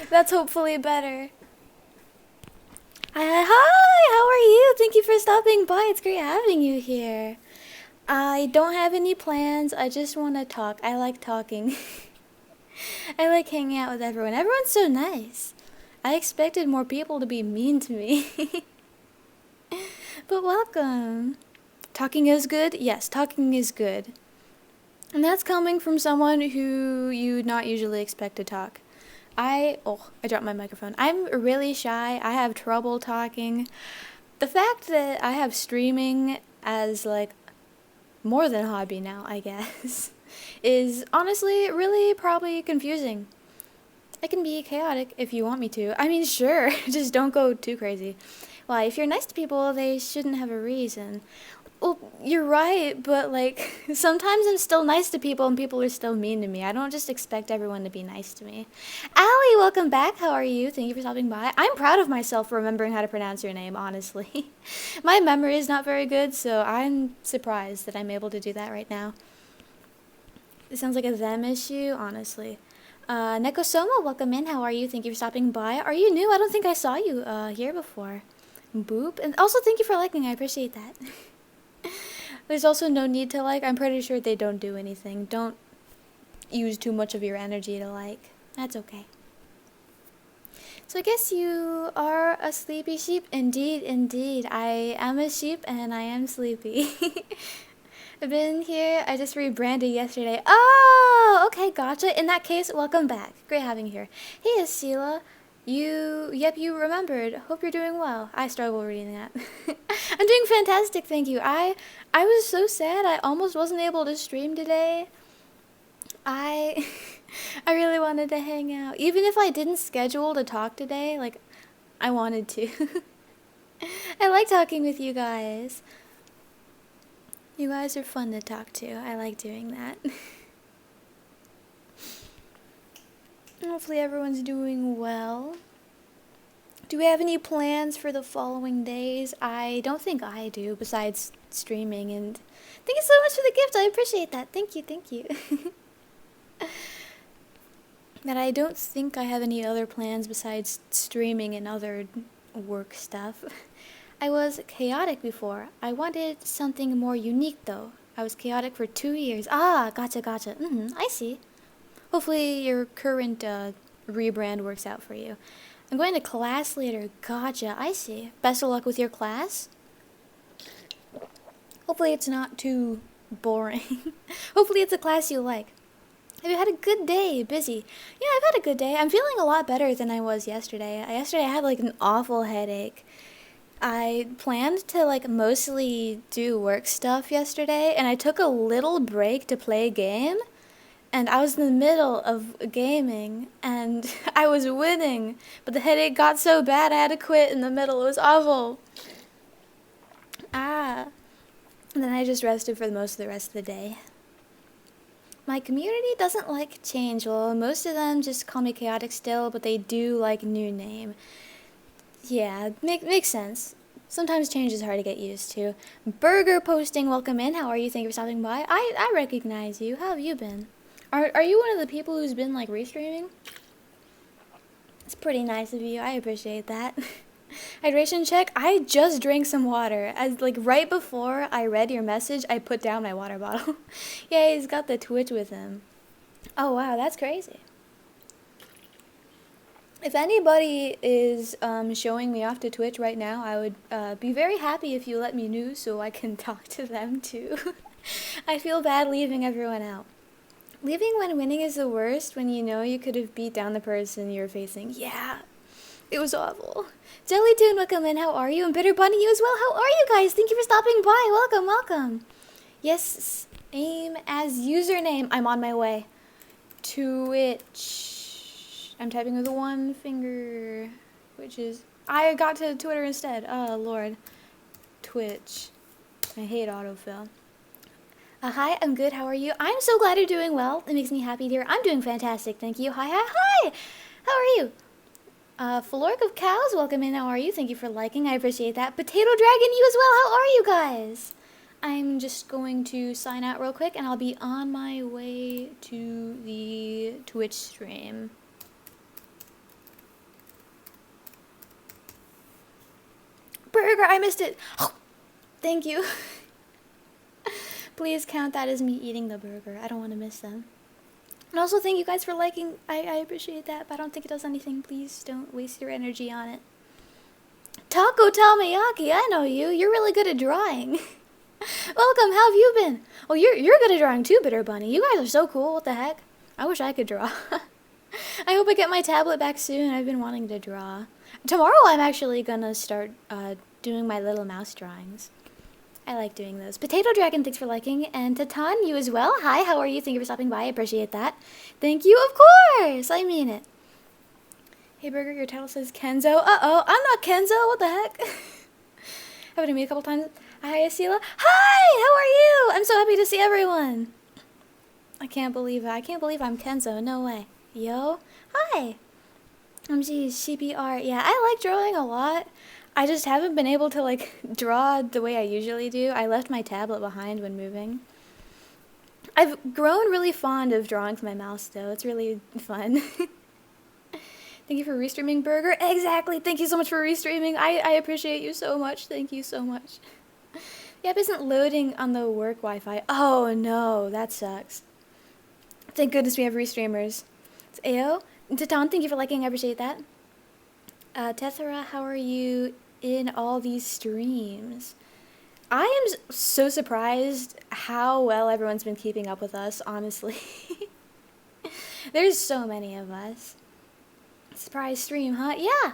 That's hopefully better. Hi, how are you? Thank you for stopping by. It's great having you here. I don't have any plans. I just want to talk. I like talking. I like hanging out with everyone. Everyone's so nice. I expected more people to be mean to me. But welcome. Talking is good? Yes, talking is good. And that's coming from someone who you'd not usually expect to talk. I dropped my microphone. I'm really shy. I have trouble talking. The fact that I have streaming as like more than a hobby now, I guess, is honestly really probably confusing. I can be chaotic if you want me to. I mean, sure, just don't go too crazy. Why, if you're nice to people, they shouldn't have a reason. Well, you're right, but like, sometimes I'm still nice to people and people are still mean to me. I don't just expect everyone to be nice to me. Allie, welcome back. How are you? Thank you for stopping by. I'm proud of myself for remembering how to pronounce your name, honestly. My memory is not very good, so I'm surprised that I'm able to do that right now. It sounds like a them issue, honestly. Nekosoma, welcome in. How are you? Thank you for stopping by. Are you new? I don't think I saw you here before. Boop. And also, thank you for liking. I appreciate that. There's also no need to like. I'm pretty sure they don't do anything. Don't use too much of your energy to like. That's okay. So I guess you are a sleepy sheep. Indeed, indeed. I am a sheep and I am sleepy. I've been here. I just rebranded yesterday. Oh, okay, gotcha. In that case, welcome back. Great having you here. Hey, Esila. You remembered. Hope you're doing well. I struggle reading that. I'm doing fantastic, thank you. I was so sad. I almost wasn't able to stream today. I I really wanted to hang out. Even if I didn't schedule to talk today, like I wanted to. I like talking with you guys. You guys are fun to talk to. I like doing that. Hopefully everyone's doing well. Do we have any plans for the following days? I don't think I do, besides streaming, and thank you so much for the gift. I appreciate that. Thank you, thank you. But I don't think I have any other plans besides streaming and other work stuff. I was chaotic before. I wanted something more unique, though. I was chaotic for 2 years. Ah, gotcha, gotcha. I see. Hopefully your current rebrand works out for you. I'm going to class later. Gotcha, I see. Best of luck with your class. Hopefully it's not too boring. Hopefully it's a class you like. Have you had a good day? Busy? Yeah, I've had a good day. I'm feeling a lot better than I was yesterday. Yesterday I had like an awful headache. I planned to like mostly do work stuff yesterday, and I took a little break to play a game. And I was in the middle of gaming, and I was winning, but the headache got so bad I had to quit in the middle. It was awful. And then I just rested for most of the rest of the day. My community doesn't like change. Well, most of them just call me chaotic still, but they do like new name. Yeah, makes sense. Sometimes change is hard to get used to. Burger posting, welcome in. How are you? Thank you for stopping by. I recognize you. How have you been? Are you one of the people who's been like restreaming? It's pretty nice of you. I appreciate that. Hydration check. I just drank some water. As like right before I read your message, I put down my water bottle. Yeah, he's got the Twitch with him. Oh wow, that's crazy. If anybody is showing me off to Twitch right now, I would be very happy if you let me know so I can talk to them too. I feel bad leaving everyone out. Leaving when winning is the worst when you know you could have beat down the person you're facing. Yeah, it was awful. Jellytoon, welcome in. How are you? And Bitter Bunny, you as well. How are you guys? Thank you for stopping by. Welcome, welcome. Yes, aim as username. I'm on my way. Twitch. I'm typing with one finger, which is... I got to Twitter instead. Oh, Lord. Twitch. I hate autofill. Hi, I'm good. How are you? I'm so glad you're doing well. It makes me happy to hear. I'm doing fantastic. Thank you. Hi, hi, hi. How are you? Flork of Cows, welcome in. How are you? Thank you for liking. I appreciate that. Potato Dragon, you as well. How are you guys? I'm just going to sign out real quick, and I'll be on my way to the Twitch stream. burger. I missed it. Thank you. Please count that as me eating the burger. I don't want to miss them. And also thank you guys for liking. I appreciate that, but I don't think it does anything. Please don't waste your energy on it. Taco Tamayaki, I know you. You're really good at drawing. Welcome, how have you been? Oh, you're good at drawing too, Bitter Bunny. You guys are so cool. What the heck? I wish I could draw. I hope I get my tablet back soon. I've been wanting to draw. Tomorrow I'm actually gonna start doing my little mouse drawings. I like doing those. Potato Dragon, thanks for liking. And Tatan, you as well. Hi, how are you? Thank you for stopping by. I appreciate that. Thank you, of course. I mean it. Hey, Burger, your title says Kenzo. Uh-oh, I'm not Kenzo. What the heck? Happened to me a couple times. Hi, Esila. Hi, how are you? I'm so happy to see everyone. I can't believe it. I can't believe I'm Kenzo. No way. Yo. Hi. Geez, CPR. Yeah, I like drawing a lot. I just haven't been able to, like, draw the way I usually do. I left my tablet behind when moving. I've grown really fond of drawing with my mouse, though. It's really fun. Thank you for restreaming, Burger. Exactly. Thank you so much for restreaming. I appreciate you so much. Thank you so much. The app isn't loading on the work Wi-Fi. Oh, no. That sucks. Thank goodness we have restreamers. It's Ao. Tatan, thank you for liking. I appreciate that. Tethera, how are you in all these streams? I am so surprised how well everyone's been keeping up with us, honestly. There's so many of us. Surprise stream, huh? Yeah!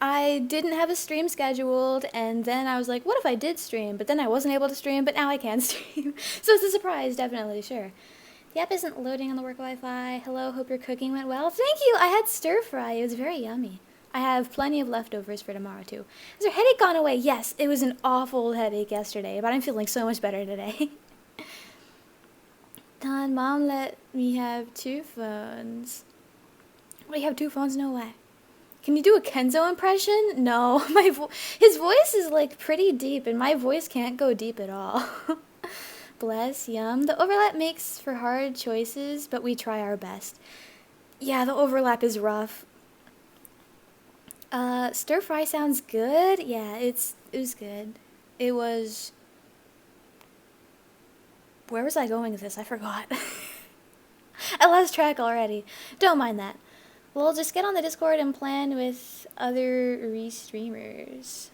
I didn't have a stream scheduled, and then I was like, what if I did stream? But then I wasn't able to stream, but now I can stream. So it's a surprise, definitely, sure. The app isn't loading on the work Wi-Fi. Hello, hope your cooking went well. Thank you! I had stir fry. It was very yummy. I have plenty of leftovers for tomorrow, too. Has your headache gone away? Yes, it was an awful headache yesterday, but I'm feeling so much better today. Don, Mom let me have 2 phones. Wait, you have 2 phones? No way. Can you do a Kenzo impression? No, his voice is, like, pretty deep, and my voice can't go deep at all. Bless, yum. The overlap makes for hard choices, but we try our best. Yeah, the overlap is rough. Stir fry sounds good. Yeah, it was good. It was... Where was I going with this? I forgot. I lost track already. Don't mind that. Well, just get on the Discord and plan with other restreamers.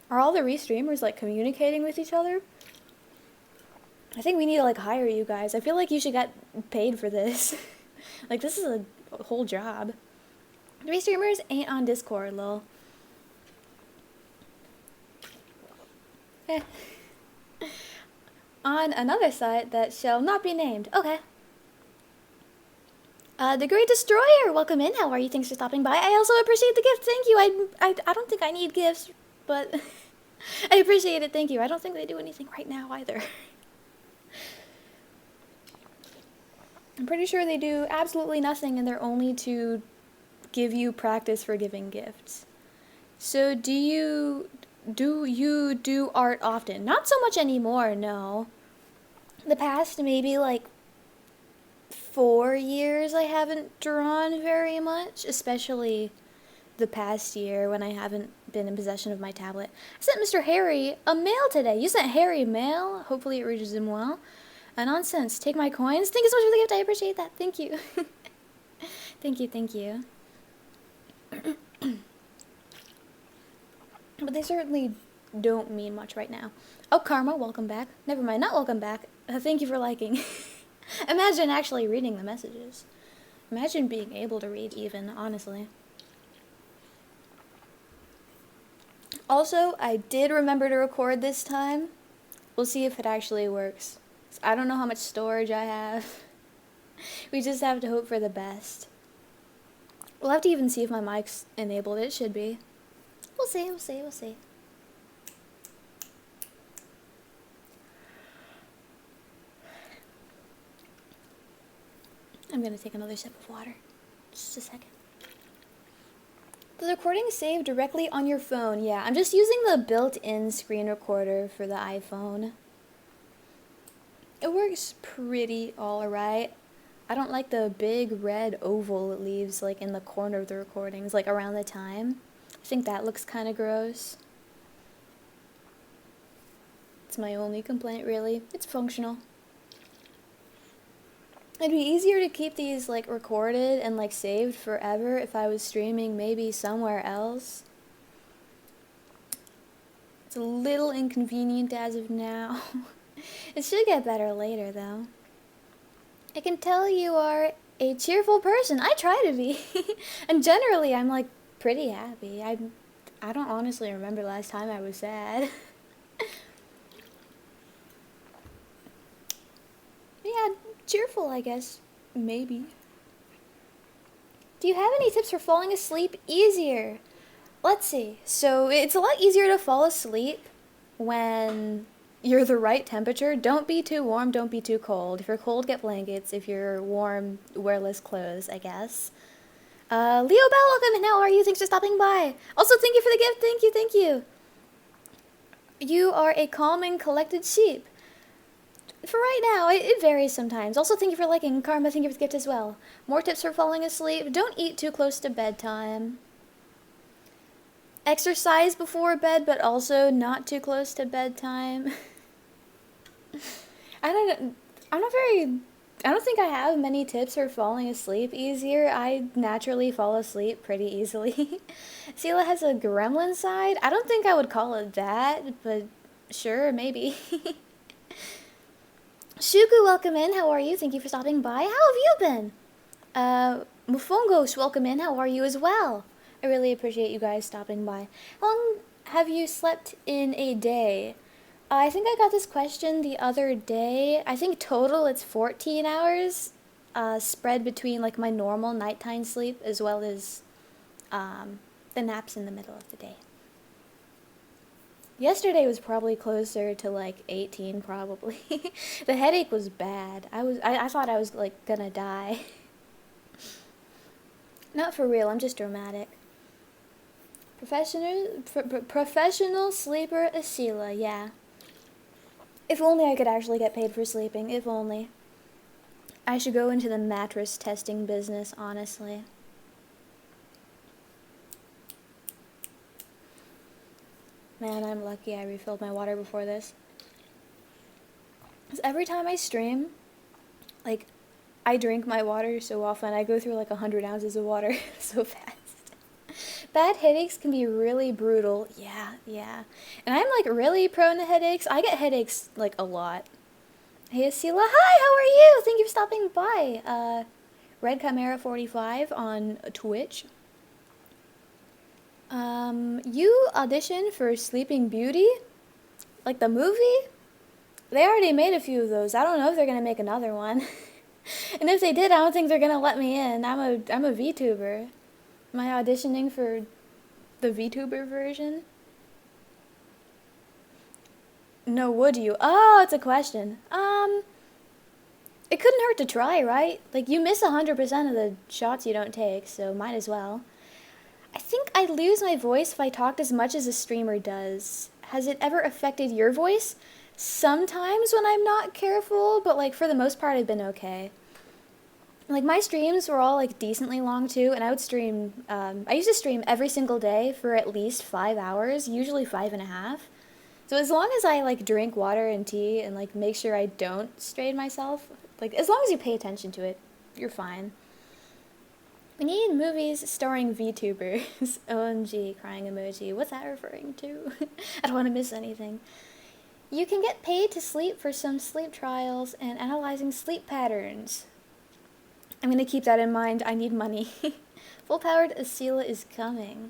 Are all the restreamers, like, communicating with each other? I think we need to, like, hire you guys. I feel like you should get paid for this. Like, this is a whole job. The restreamers ain't on Discord, lol. On another site that shall not be named. Okay. The Great Destroyer, welcome in. How are you? Thanks for stopping by. I also appreciate the gift. Thank you. I don't think I need gifts, but I appreciate it. Thank you. I don't think they do anything right now either. I'm pretty sure they do absolutely nothing, and they're only to give you practice for giving gifts. So do you do art often? Not so much anymore, no. The past maybe like 4 years I haven't drawn very much, especially the past year when I haven't been in possession of my tablet. I sent Mr. Harry a mail today. You sent Harry mail? Hopefully it reaches him well. Nonsense. Take my coins. Thank you so much for the gift. I appreciate that. Thank you. Thank you, thank you. But they certainly don't mean much right now. Oh, Karma, welcome back. Never mind, not welcome back. Thank you for liking. Imagine actually reading the messages. Imagine being able to read even, honestly. Also, I did remember to record this time. We'll see if it actually works. I don't know how much storage I have. We just have to hope for the best. We'll have to even see if my mic's enabled. It should be. We'll see, we'll see, we'll see. I'm gonna take another sip of water. Just a second. The recording saved directly on your phone. Yeah, I'm just using the built-in screen recorder for the iPhone. It works pretty alright. I don't like the big red oval it leaves like in the corner of the recordings, like around the time. think that looks kind of gross. It's my only complaint, really. It's functional. It'd be easier to keep these, like, recorded and, like, saved forever if I was streaming maybe somewhere else. It's a little inconvenient as of now. It should get better later, though. I can tell you are a cheerful person. I try to be. And generally, I'm, like, pretty happy. I don't honestly remember the last time I was sad. Yeah, cheerful, I guess. Maybe. Do you have any tips for falling asleep easier? Let's see. So it's a lot easier to fall asleep when you're the right temperature. Don't be too warm, don't be too cold. If you're cold, get blankets. If you're warm, wear less clothes, I guess. Leo Bell, welcome, and how are you? Thanks for stopping by. Also, thank you for the gift. Thank you. You are a calm and collected sheep. For right now, it varies sometimes. Also, thank you for liking. Karma, thank you for the gift as well. More tips for falling asleep. Don't eat too close to bedtime. Exercise before bed, but also not too close to bedtime. I don't think I have many tips for falling asleep easier. I naturally fall asleep pretty easily. Esila has a gremlin side. I don't think I would call it that, but sure, maybe. Shuku, welcome in. How are you? Thank you for stopping by. How have you been? Mufongos, welcome in. How are you as well? I really appreciate you guys stopping by. How long have you slept in a day? I think I got this question the other day. I think total it's 14 hours, spread between like my normal nighttime sleep as well as the naps in the middle of the day. Yesterday was probably closer to like 18 probably. The headache was bad. I thought I was like gonna die. Not for real, I'm just dramatic. Professional sleeper Esila, yeah. If only I could actually get paid for sleeping, if only. I should go into the mattress testing business, honestly. Man, I'm lucky I refilled my water before this. Because every time I stream, like, I drink my water so often. I go through like 100 ounces of water so fast. Bad headaches can be really brutal. Yeah. And I'm like really prone to headaches. I get headaches like a lot. Hey Esila, hi, how are you? Thank you for stopping by. Red Chimera 45 on Twitch. You auditioned for Sleeping Beauty? Like the movie? They already made a few of those. I don't know if they're gonna make another one. And if they did, I don't think they're gonna let me in. I'm a VTuber. Am I auditioning for the VTuber version? No, would you? Oh, it's a question. It couldn't hurt to try, right? Like, you miss 100% of the shots you don't take, so might as well. I think I'd lose my voice if I talked as much as a streamer does. Has it ever affected your voice? Sometimes when I'm not careful, but like for the most part I've been okay. Like my streams were all like decently long too, and I would stream, I used to stream every single day for at least 5 hours, usually 5.5. So as long as I like drink water and tea and like make sure I don't strain myself, like as long as you pay attention to it, you're fine. We need movies starring VTubers. OMG, crying emoji. What's that referring to? I don't want to miss anything. You can get paid to sleep for some sleep trials and analyzing sleep patterns. I'm going to keep that in mind. I need money. Full-powered Esila is coming.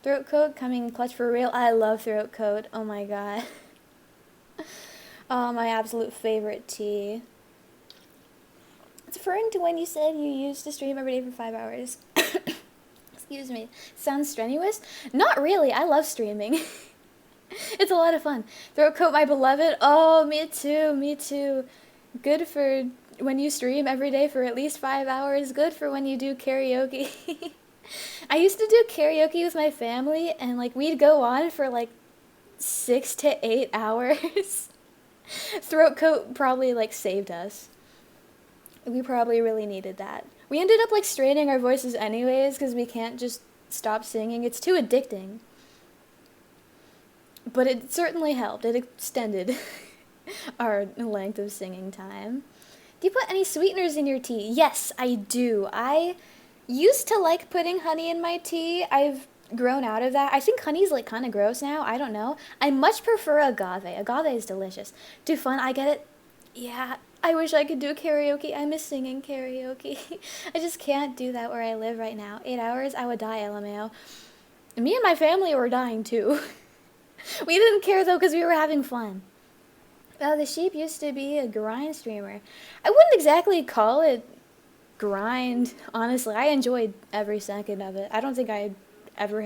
Throat coat coming in clutch for real. I love throat coat. Oh my god. Oh, my absolute favorite tea. It's referring to when you said you used to stream every day for 5 hours. Excuse me. Sounds strenuous? Not really. I love streaming. It's a lot of fun. Throat coat, my beloved. Oh, me too. Good for when you stream every day for at least 5 hours. Good for when you do karaoke. I used to do karaoke with my family, and like we'd go on for like 6 to 8 hours. Throat coat probably like saved us. We probably really needed that. We ended up like straining our voices anyways because we can't just stop singing. It's too addicting. But it certainly helped. It extended our length of singing time. Do you put any sweeteners in your tea? Yes, I do. I used to like putting honey in my tea. I've grown out of that. I think honey's like kind of gross now. I don't know. I much prefer agave. Agave is delicious. Do fun. I get it. Yeah, I wish I could do karaoke. I miss singing karaoke. I just can't do that where I live right now. 8 hours, I would die, LMAO. Me and my family were dying too. We didn't care though because we were having fun. The sheep used to be a grind streamer. I wouldn't exactly call it grind, honestly. I enjoyed every second of it. I don't think I ever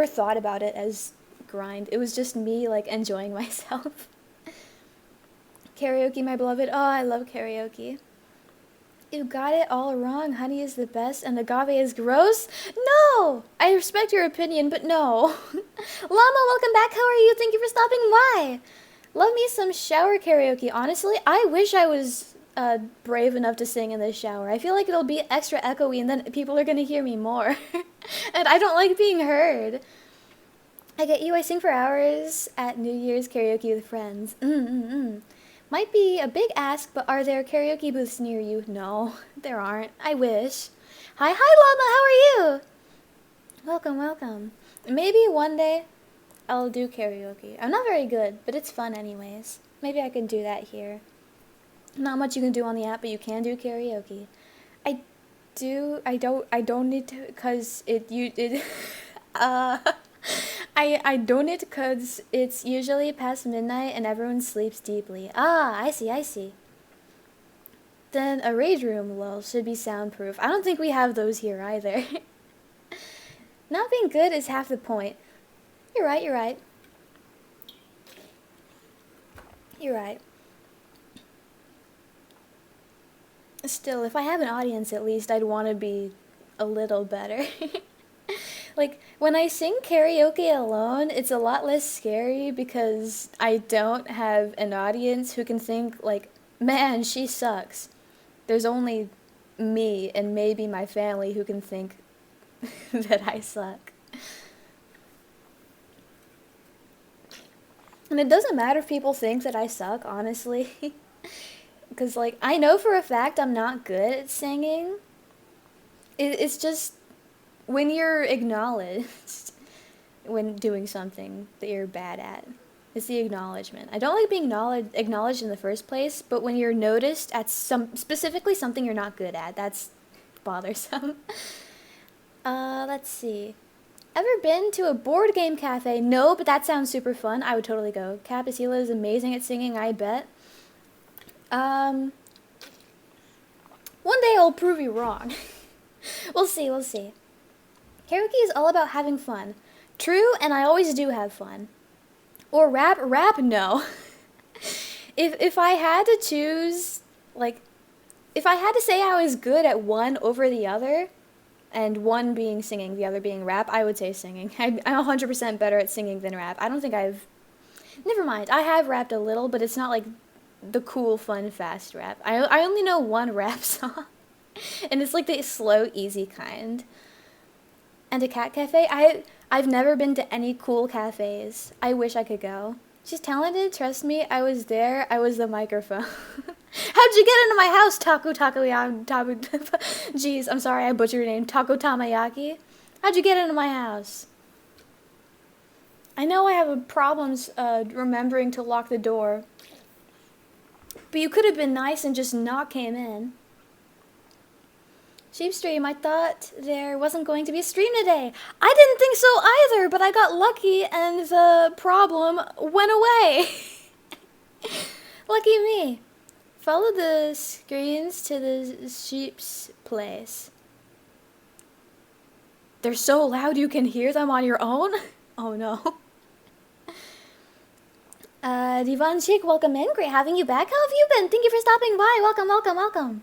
thought about it as grind. It was just me, like, enjoying myself. Karaoke, my beloved. Oh, I love karaoke. You got it all wrong. Honey is the best and agave is gross? No! I respect your opinion, but no. Llama, welcome back. How are you? Thank you for stopping by. Love me some shower karaoke. Honestly, I wish I was brave enough to sing in the shower. I feel like it'll be extra echoey and then people are going to hear me more. And I don't like being heard. I get you. I sing for hours at New Year's karaoke with friends. Might be a big ask, but are there karaoke booths near you? No, there aren't. I wish. Hi, Llama. How are you? Welcome, welcome. Maybe one day I'll do karaoke. I'm not very good, but it's fun anyways. Maybe I can do that here. Not much you can do on the app, but you can do karaoke. I don't need to, cause I don't it because it's usually past midnight and everyone sleeps deeply. Ah, I see. Then a rage room, lol, should be soundproof. I don't think we have those here either. Not being good is half the point. You're right. Still, if I have an audience at least, I'd want to be a little better. Like, when I sing karaoke alone, it's a lot less scary because I don't have an audience who can think, like, man, she sucks. There's only me and maybe my family who can think that I suck. And it doesn't matter if people think that I suck, honestly. Because, like, I know for a fact I'm not good at singing. It's just when you're acknowledged when doing something that you're bad at. It's the acknowledgement. I don't like being acknowledged in the first place, but when you're noticed at specifically something you're not good at, that's bothersome. Let's see. Ever been to a board game cafe? No, but that sounds super fun. I would totally go. Esila is amazing at singing, I bet. One day I'll prove you wrong. We'll see. Karaoke is all about having fun. True, and I always do have fun. Or rap, no. If I had to choose, like, if I had to say I was good at one over the other, and one being singing, the other being rap, I would say singing. I'm 100% better at singing than rap. I don't think never mind. I have rapped a little, but it's not like the cool, fun, fast rap. I only know one rap song, and it's like the slow, easy kind. And a cat cafe? I've never been to any cool cafes. I wish I could go. She's talented, trust me. I was there. I was the microphone. How'd you get into my house, Jeez, I'm sorry I butchered your name. Taco Tamayaki? How'd you get into my house? I know I have problems remembering to lock the door. But you could have been nice and just not came in. Sheepstream, I thought there wasn't going to be a stream today. I didn't think so either, but I got lucky and the problem went away. Lucky me. Follow the screens to the sheep's place. They're so loud you can hear them on your own? Oh no. Divan Chick, welcome in. Great having you back. How have you been? Thank you for stopping by. Welcome.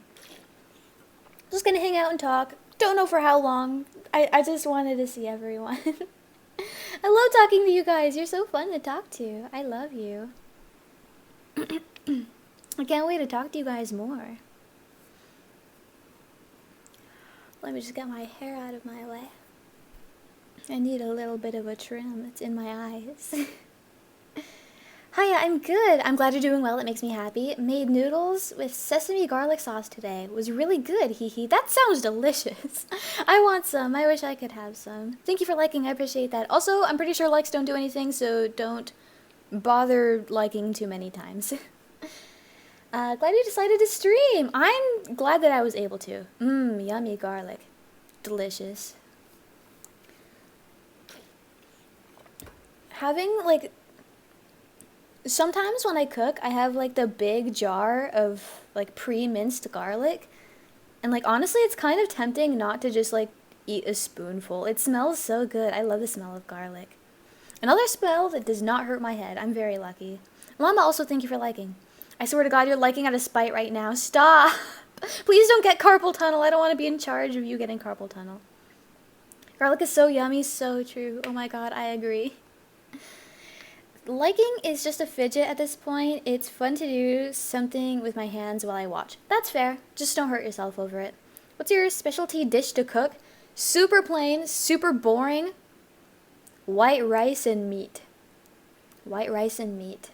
Just gonna hang out and talk. Don't know for how long. I just wanted to see everyone. I love talking to you guys. You're so fun to talk to. I love you. I can't wait to talk to you guys more. Let me just get my hair out of my way. I need a little bit of a trim. It's in my eyes. Hiya, I'm good. I'm glad you're doing well. It makes me happy. Made noodles with sesame garlic sauce today. Was really good. Hee hee. That sounds delicious. I want some. I wish I could have some. Thank you for liking. I appreciate that. Also, I'm pretty sure likes don't do anything, so don't bother liking too many times. Glad you decided to stream. I'm glad that I was able to. Yummy garlic. Delicious. Having, like, sometimes when I cook, I have, like, the big jar of, like, pre-minced garlic. And, like, honestly, it's kind of tempting not to just, like, eat a spoonful. It smells so good. I love the smell of garlic. Another smell that does not hurt my head. I'm very lucky. Mama, also thank you for liking. I swear to God, you're liking out of spite right now. Stop! Please don't get carpal tunnel. I don't want to be in charge of you getting carpal tunnel. Garlic is so yummy. So true. Oh my God, I agree. Liking is just a fidget at this point. It's fun to do something with my hands while I watch. That's fair. Just don't hurt yourself over it. What's your specialty dish to cook? Super plain, super boring. White rice and meat. White rice and meat.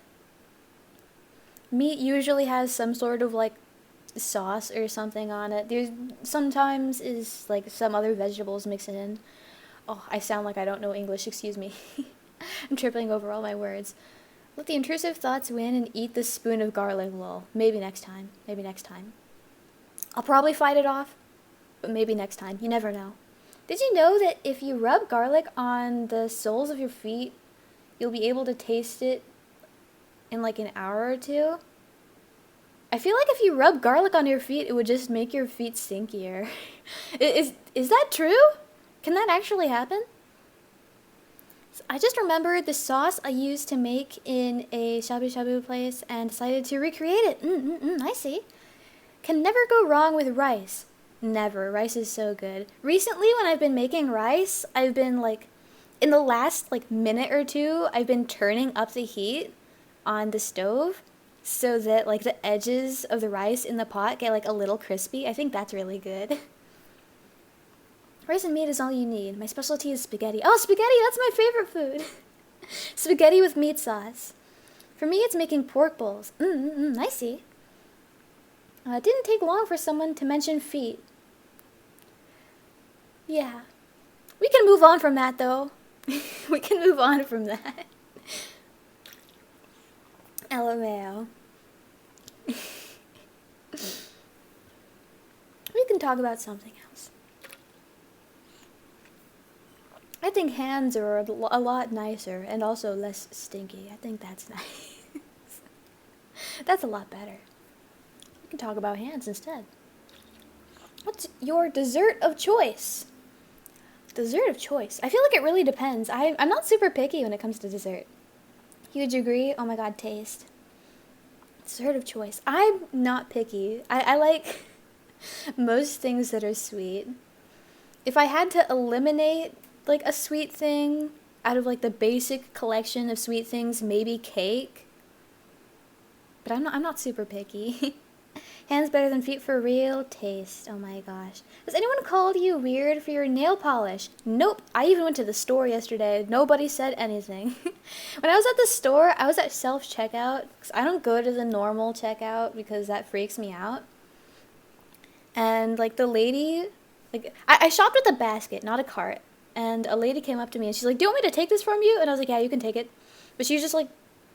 Meat usually has some sort of like sauce or something on it. There's sometimes is like some other vegetables mixed in. Oh, I sound like I don't know English, excuse me. I'm tripping over all my words. Let the intrusive thoughts win and eat the spoon of garlic, lol. Maybe next time. Maybe next time. I'll probably fight it off, but maybe next time. You never know. Did you know that if you rub garlic on the soles of your feet, you'll be able to taste it in like an hour or two? I feel like if you rub garlic on your feet, it would just make your feet stinkier. Is that true? Can that actually happen? I just remembered the sauce I used to make in a shabu shabu place and decided to recreate it. I see. Can never go wrong with rice. Never. Rice is so good. Recently, when I've been making rice, I've been like, in the last like minute or two, I've been turning up the heat on the stove so that like the edges of the rice in the pot get like a little crispy. I think that's really good. Rice and meat is all you need. My specialty is spaghetti. Oh, spaghetti! That's my favorite food. Spaghetti with meat sauce. For me, it's making pork bowls. I see. It didn't take long for someone to mention feet. Yeah. We can move on from that, though. We can move on from that. LMAO. We can talk about something else. I think hands are a lot nicer and also less stinky. I think that's nice. That's a lot better. We can talk about hands instead. What's your dessert of choice? Dessert of choice? I feel like it really depends. I'm not super picky when it comes to dessert. Huge agree. Oh my God, taste. Dessert of choice. I'm not picky. I like most things that are sweet. If I had to eliminate like a sweet thing out of like the basic collection of sweet things, maybe cake. But I'm not super picky. Hands better than feet for real. Taste. Oh my gosh. Has anyone called you weird for your nail polish? Nope. I even went to the store yesterday. Nobody said anything. When I was at the store, I was at self-checkout. 'Cause I don't go to the normal checkout because that freaks me out. And like the lady, like I shopped with a basket, not a cart. And a lady came up to me and she's like, "Do you want me to take this from you?" And I was like, "Yeah, you can take it." But she just like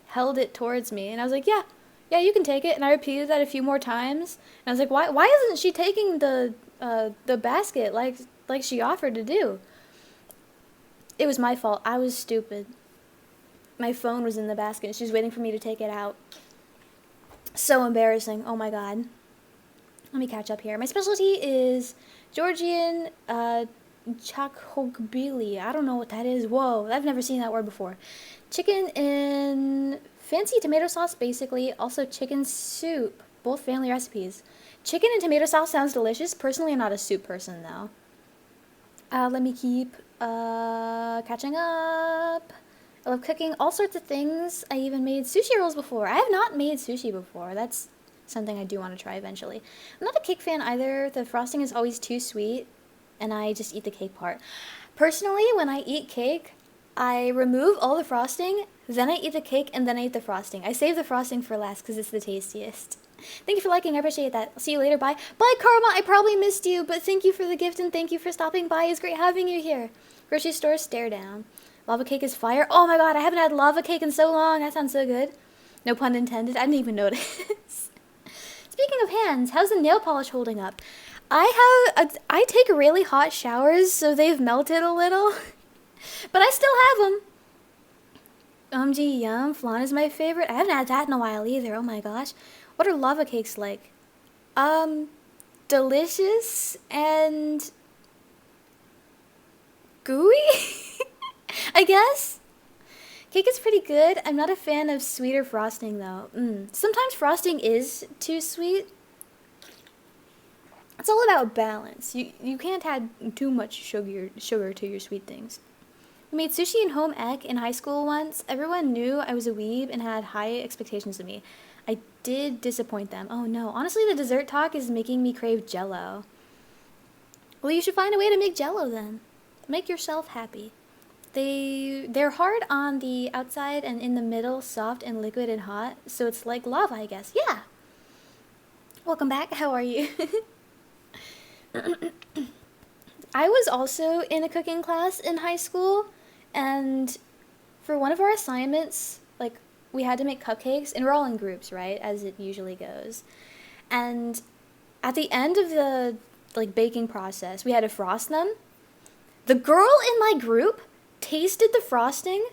held it towards me. And I was like, yeah, you can take it. And I repeated that a few more times. And I was like, why isn't she taking the basket like she offered to do? It was my fault. I was stupid. My phone was in the basket. She was waiting for me to take it out. So embarrassing. Oh my God. Let me catch up here. My specialty is Georgian chakogbili. I don't know what that is. Whoa, I've never seen that word before. Chicken in fancy tomato sauce, basically. Also chicken soup. Both family recipes. Chicken and tomato sauce sounds delicious. Personally, I'm not a soup person, though. Let me keep catching up. I love cooking all sorts of things. I even made sushi rolls before. I have not made sushi before. That's something I do want to try eventually. I'm not a cake fan either. The frosting is always too sweet. and I just eat the cake part. Personally, when I eat cake, I remove all the frosting, then I eat the cake, and then I eat the frosting. I save the frosting for last because it's the tastiest. Thank you for liking. I appreciate that. I'll see you later. Bye. Bye, Karma. I probably missed you, but thank you for the gift and thank you for stopping by. It's great having you here. Grocery store, stare down. Lava cake is fire. Oh my god, I haven't had lava cake in so long. That sounds so good. No pun intended. I didn't even notice. Speaking of hands, how's the nail polish holding up? I take really hot showers, so they've melted a little. But I still have them. OMG, yum. Flan is my favorite. I haven't had that in a while either. Oh my gosh. What are lava cakes like? Delicious and gooey? I guess? Cake is pretty good. I'm not a fan of sweeter frosting though. Sometimes frosting is too sweet. It's all about balance. You can't add too much sugar to your sweet things. We made sushi in home ec in high school once. Everyone knew I was a weeb and had high expectations of me. I did disappoint them. Oh no, honestly the dessert talk is making me crave jello. Well, you should find a way to make jello then. Make yourself happy. They're hard on the outside and in the middle soft and liquid and hot, so it's like lava, I guess. Yeah. Welcome back. How are you? I was also in a cooking class in high school, and for one of our assignments, like, we had to make cupcakes, and we're all in groups, right, as it usually goes. And at the end of the, like, baking process, we had to frost them. The girl in my group tasted the frosting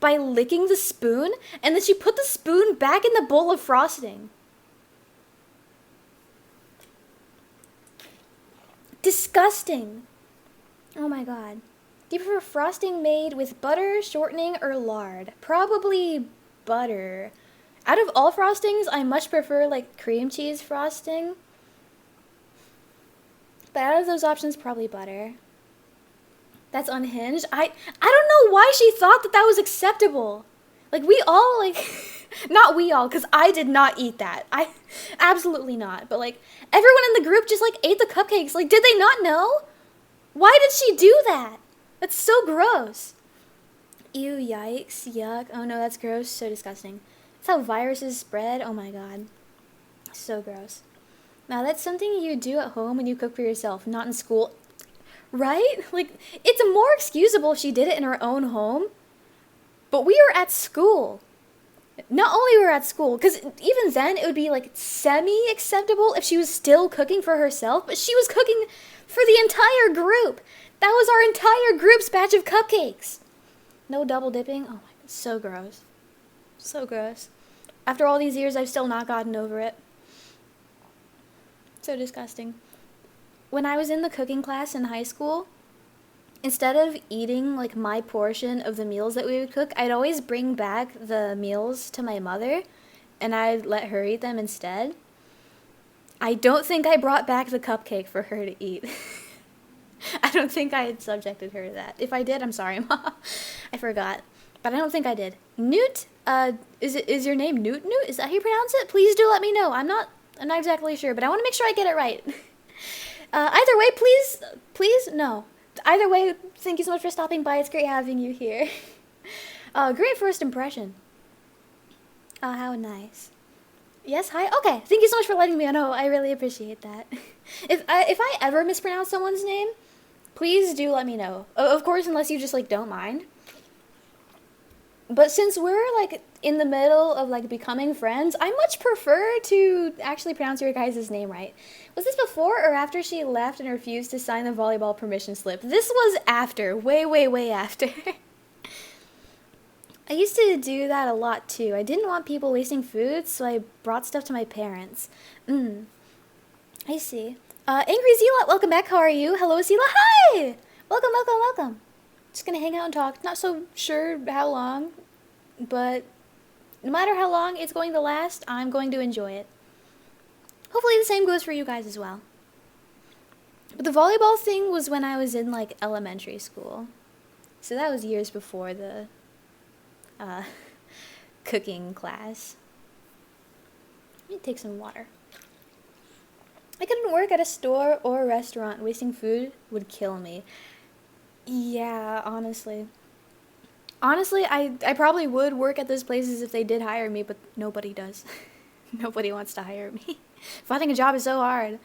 by licking the spoon, and then she put the spoon back in the bowl of frosting. Disgusting. Oh my god. Do you prefer frosting made with butter, shortening, or lard? Probably butter. Out of all frostings, I much prefer like cream cheese frosting. But out of those options, probably butter. That's unhinged. I don't know why she thought that was acceptable. Like, we all, like, not we all, because I did not eat that. I, absolutely not. But, like, everyone in the group just, like, ate the cupcakes. Like, did they not know? Why did she do that? That's so gross. Ew, yikes, yuck. Oh no, that's gross. So disgusting. That's how viruses spread. Oh my god. So gross. Now, that's something you do at home when you cook for yourself, not in school. Right? Like, it's more excusable if she did it in her own home. But we were at school. Not only were we at school, because even then it would be like semi-acceptable if she was still cooking for herself, but she was cooking for the entire group. That was our entire group's batch of cupcakes. No double dipping. Oh my god, so gross. So gross. After all these years, I've still not gotten over it. So disgusting. When I was in the cooking class in high school, instead of eating, like, my portion of the meals that we would cook, I'd always bring back the meals to my mother, and I'd let her eat them instead. I don't think I brought back the cupcake for her to eat. I don't think I had subjected her to that. If I did, I'm sorry, Ma. I forgot. But I don't think I did. Newt, is your name Newt? Is that how you pronounce it? Please do let me know. I'm not exactly sure, but I want to make sure I get it right. Either way, please, no. Either way, thank you so much for stopping by. It's great having you here. Great first impression. How nice. Yes, hi? Okay, thank you so much for letting me know. I really appreciate that. If I ever mispronounce someone's name, please do let me know. Of course, unless you just, like, don't mind. But since we're, like, in the middle of, like, becoming friends, I much prefer to actually pronounce your guys' name right. Was this before or after she left and refused to sign the volleyball permission slip? This was after. Way, way, way after. I used to do that a lot, too. I didn't want people wasting food, so I brought stuff to my parents. I see. Angry Esila, welcome back. How are you? Hello, Esila. Hi! Welcome, welcome, welcome. Just gonna hang out and talk. Not so sure how long, but no matter how long it's going to last, I'm going to enjoy it. Hopefully the same goes for you guys as well. But the volleyball thing was when I was in, like, elementary school. So that was years before the cooking class. Let me take some water. I couldn't work at a store or a restaurant. Wasting food would kill me. Yeah, honestly. Honestly, I probably would work at those places if they did hire me, but nobody does. Nobody wants to hire me. Finding a job is so hard.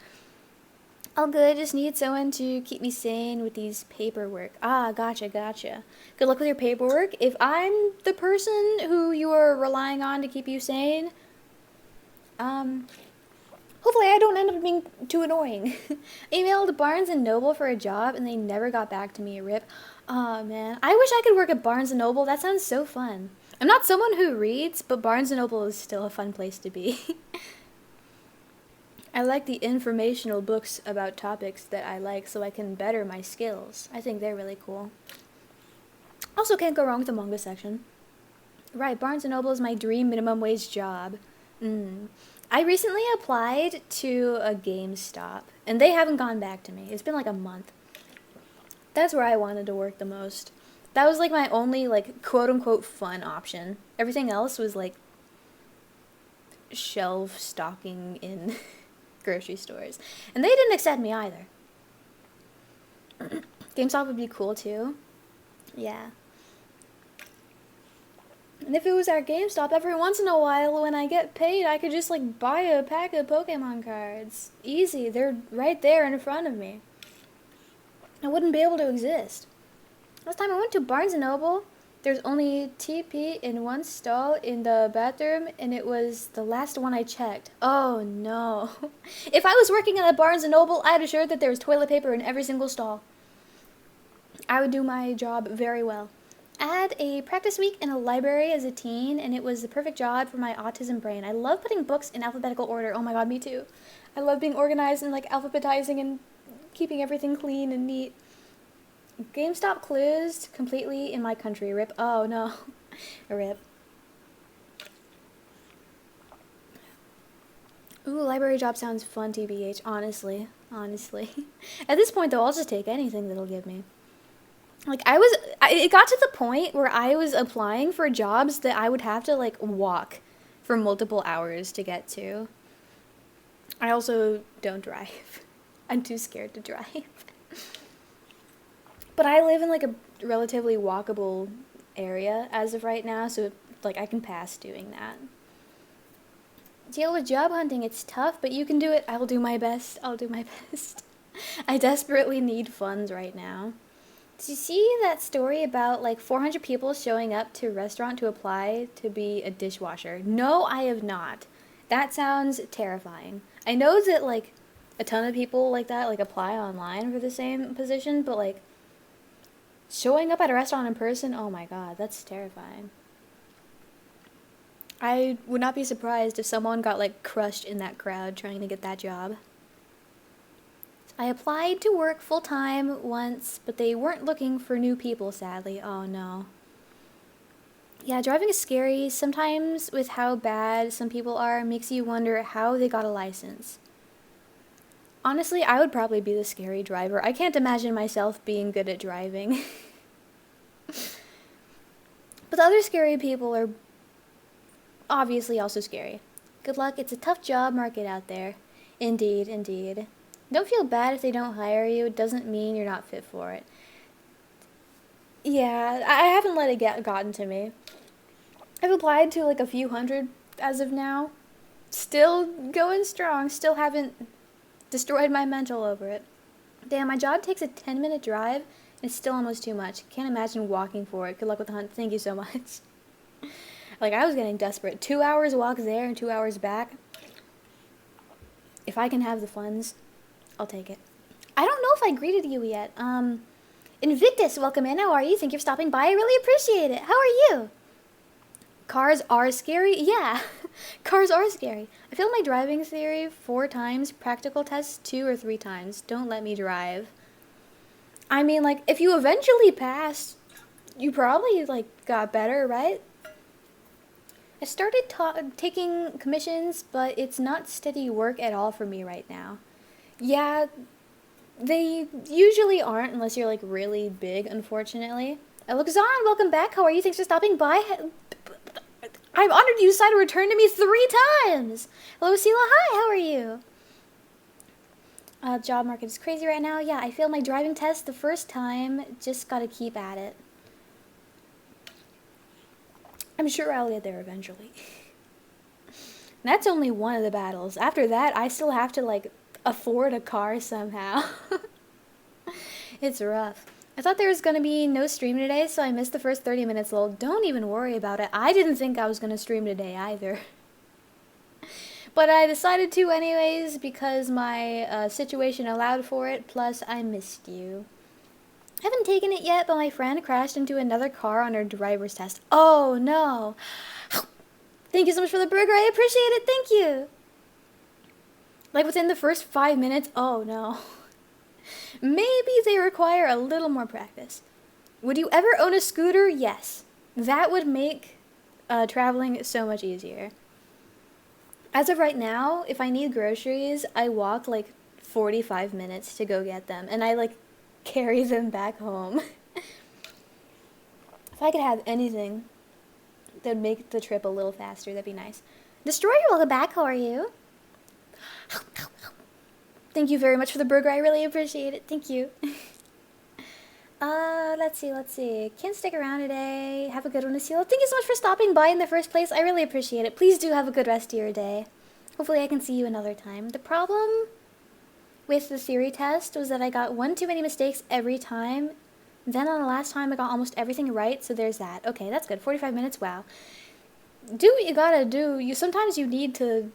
All good, just need someone to keep me sane with these paperwork. Ah, gotcha. Good luck with your paperwork. If I'm the person who you are relying on to keep you sane, hopefully I don't end up being too annoying. Emailed Barnes& Noble for a job and they never got back to me, rip. Aw, man. I wish I could work at Barnes& Noble. That sounds so fun. I'm not someone who reads, but Barnes& Noble is still a fun place to be. I like the informational books about topics that I like so I can better my skills. I think they're really cool. Also can't go wrong with the manga section. Right, Barnes & Noble is my dream minimum wage job. I recently applied to a GameStop, and they haven't gone back to me. It's been like a month. That's where I wanted to work the most. That was like my only like quote-unquote fun option. Everything else was like shelf stocking in grocery stores. And they didn't accept me either. GameStop would be cool too. Yeah. And if it was at GameStop, every once in a while when I get paid, I could just like buy a pack of Pokemon cards. Easy, they're right there in front of me. I wouldn't be able to exist. Last time I went to Barnes & Noble, there's only TP in one stall in the bathroom, and it was the last one I checked. Oh no. If I was working at a Barnes & Noble, I'd assure that there was toilet paper in every single stall. I would do my job very well. I had a practice week in a library as a teen, and it was the perfect job for my autism brain. I love putting books in alphabetical order. Oh my god, me too. I love being organized and like alphabetizing and keeping everything clean and neat. GameStop closed completely in my country. Rip. Oh no. Rip. Ooh, library job sounds fun, TBH. Honestly. At this point, though, I'll just take anything that'll give me. Like, it got to the point where I was applying for jobs that I would have to, like, walk for multiple hours to get to. I also don't drive. I'm too scared to drive. But I live in, like, a relatively walkable area as of right now, so, like, I can pass doing that. Deal with job hunting, it's tough, but you can do it. I'll do my best. I desperately need funds right now. Did you see that story about, like, 400 people showing up to a restaurant to apply to be a dishwasher? No, I have not. That sounds terrifying. I know that, like, a ton of people like that, like, apply online for the same position, but, like, showing up at a restaurant in person, oh my god, that's terrifying. I would not be surprised if someone got, like, crushed in that crowd trying to get that job. I applied to work full-time once, but they weren't looking for new people, sadly. Oh, no. Yeah, driving is scary. Sometimes with how bad some people are, makes you wonder how they got a license. Honestly, I would probably be the scary driver. I can't imagine myself being good at driving. But the other scary people are obviously also scary. Good luck. It's a tough job market out there. Indeed. Don't feel bad if they don't hire you. It doesn't mean you're not fit for it. Yeah, I haven't let it gotten to me. I've applied to like a few hundred as of now. Still going strong. Still haven't destroyed my mental over it. Damn, my job takes a 10-minute drive, and it's still almost too much. Can't imagine walking for it. Good luck with the hunt. Thank you so much. Like, I was getting desperate. 2 hours walk there and 2 hours back. If I can have the funds, I'll take it. I don't know if I greeted you yet. Invictus, welcome in. How are you? Thank you for stopping by. I really appreciate it. How are you? Cars are scary? Yeah. Cars are scary. I failed my driving theory 4 times, practical tests 2 or 3 times. Don't let me drive. I mean, like, if you eventually passed, you probably, like, got better, right? I started taking commissions, but it's not steady work at all for me right now. Yeah, they usually aren't unless you're, like, really big, unfortunately. Alexan, welcome back. How are you? Thanks for stopping by. I'm honored you decided to return to me 3 times. Hello, Esila. Hi, how are you? Job market is crazy right now. Yeah, I failed my driving test the first time. Just gotta keep at it. I'm sure I'll get there eventually. That's only one of the battles. After that, I still have to, like, afford a car somehow. It's rough. I thought there was going to be no stream today, so I missed the first 30 minutes, lol. Don't even worry about it. I didn't think I was going to stream today either. But I decided to anyways because my situation allowed for it, plus I missed you. I haven't taken it yet, but my friend crashed into another car on her driver's test. Oh, no. Thank you so much for the burger. I appreciate it. Thank you. Like, within the first 5 minutes, oh, no. Maybe they require a little more practice. Would you ever own a scooter? Yes. That would make traveling so much easier. As of right now, if I need groceries, I walk, like, 45 minutes to go get them. And I, like, carry them back home. If I could have anything that would make the trip a little faster, that'd be nice. Destroyer, welcome back. How are you? Thank you very much for the burger. I really appreciate it. Thank you. Let's see. Can't stick around today. Have a good one, Esila. Thank you so much for stopping by in the first place. I really appreciate it. Please do have a good rest of your day. Hopefully I can see you another time. The problem with the theory test was that I got one too many mistakes every time. Then on the last time I got almost everything right, so there's that. Okay, that's good. 45 minutes, wow. Do what you gotta do. Sometimes you need to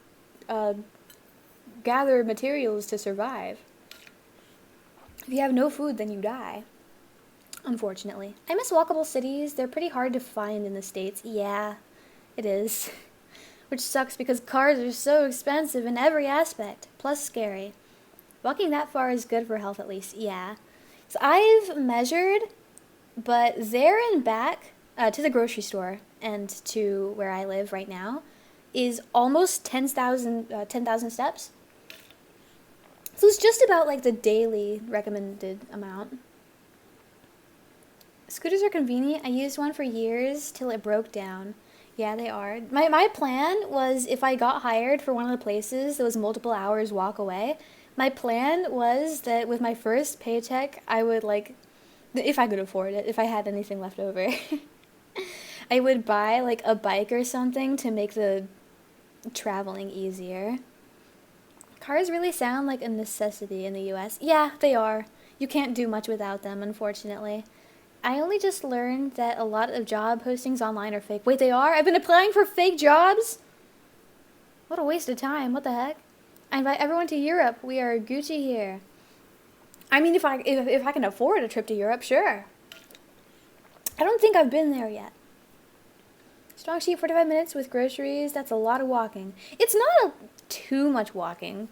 gather materials to survive. If you have no food, then you die. Unfortunately. I miss walkable cities. They're pretty hard to find in the States. Yeah, it is. Which sucks because cars are so expensive in every aspect. Plus scary. Walking that far is good for health at least. Yeah. So I've measured, but there and back to the grocery store and to where I live right now is almost 10,000 steps. So it's just about like the daily recommended amount. Scooters are convenient. I used one for years till it broke down. Yeah, they are. My plan was if I got hired for one of the places that was multiple hours walk away, my plan was that with my first paycheck, I would like, if I could afford it, if I had anything left over, I would buy like a bike or something to make the traveling easier. Cars really sound like a necessity in the US. Yeah, they are. You can't do much without them, unfortunately. I only just learned that a lot of job postings online are fake. Wait, they are? I've been applying for fake jobs? What a waste of time. What the heck? I invite everyone to Europe. We are Gucci here. I mean, if I can afford a trip to Europe, sure. I don't think I've been there yet. Strong sheep, 45 minutes with groceries. That's a lot of walking. It's not too much walking.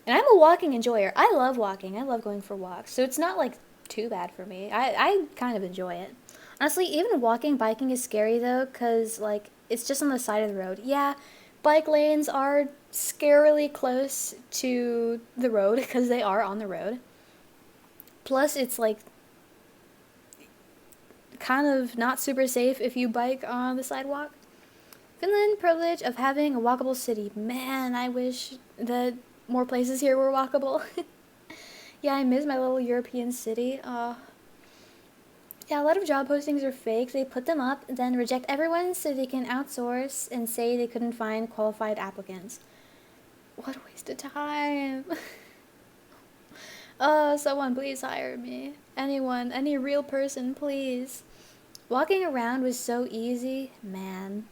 And I'm a walking enjoyer. I love walking. I love going for walks. So it's not like too bad for me. I kind of enjoy it. Honestly, even biking is scary though, because like it's just on the side of the road. Yeah, bike lanes are scarily close to the road because they are on the road. Plus, it's like kind of not super safe if you bike on the sidewalk. Finland, privilege of having a walkable city. Man, I wish that more places here were walkable. Yeah, I miss my little European city. Yeah, a lot of job postings are fake. They put them up, then reject everyone so they can outsource and say they couldn't find qualified applicants. What a waste of time. Someone please hire me. Anyone, any real person, please. Walking around was so easy. Man.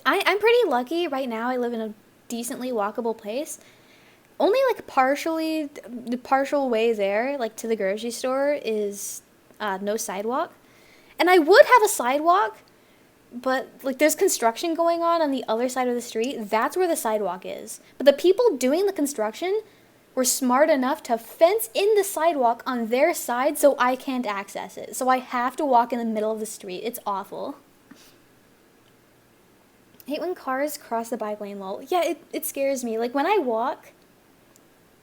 I'm pretty lucky right now. I live in a decently walkable place. Only like the partial way there, like to the grocery store, is no sidewalk. And I would have a sidewalk, but like there's construction going on the other side of the street. That's where the sidewalk is. But the people doing the construction were smart enough to fence in the sidewalk on their side so I can't access it. So I have to walk in the middle of the street. It's awful. I hate when cars cross the bike lane, lol. Yeah, it scares me. Like when I walk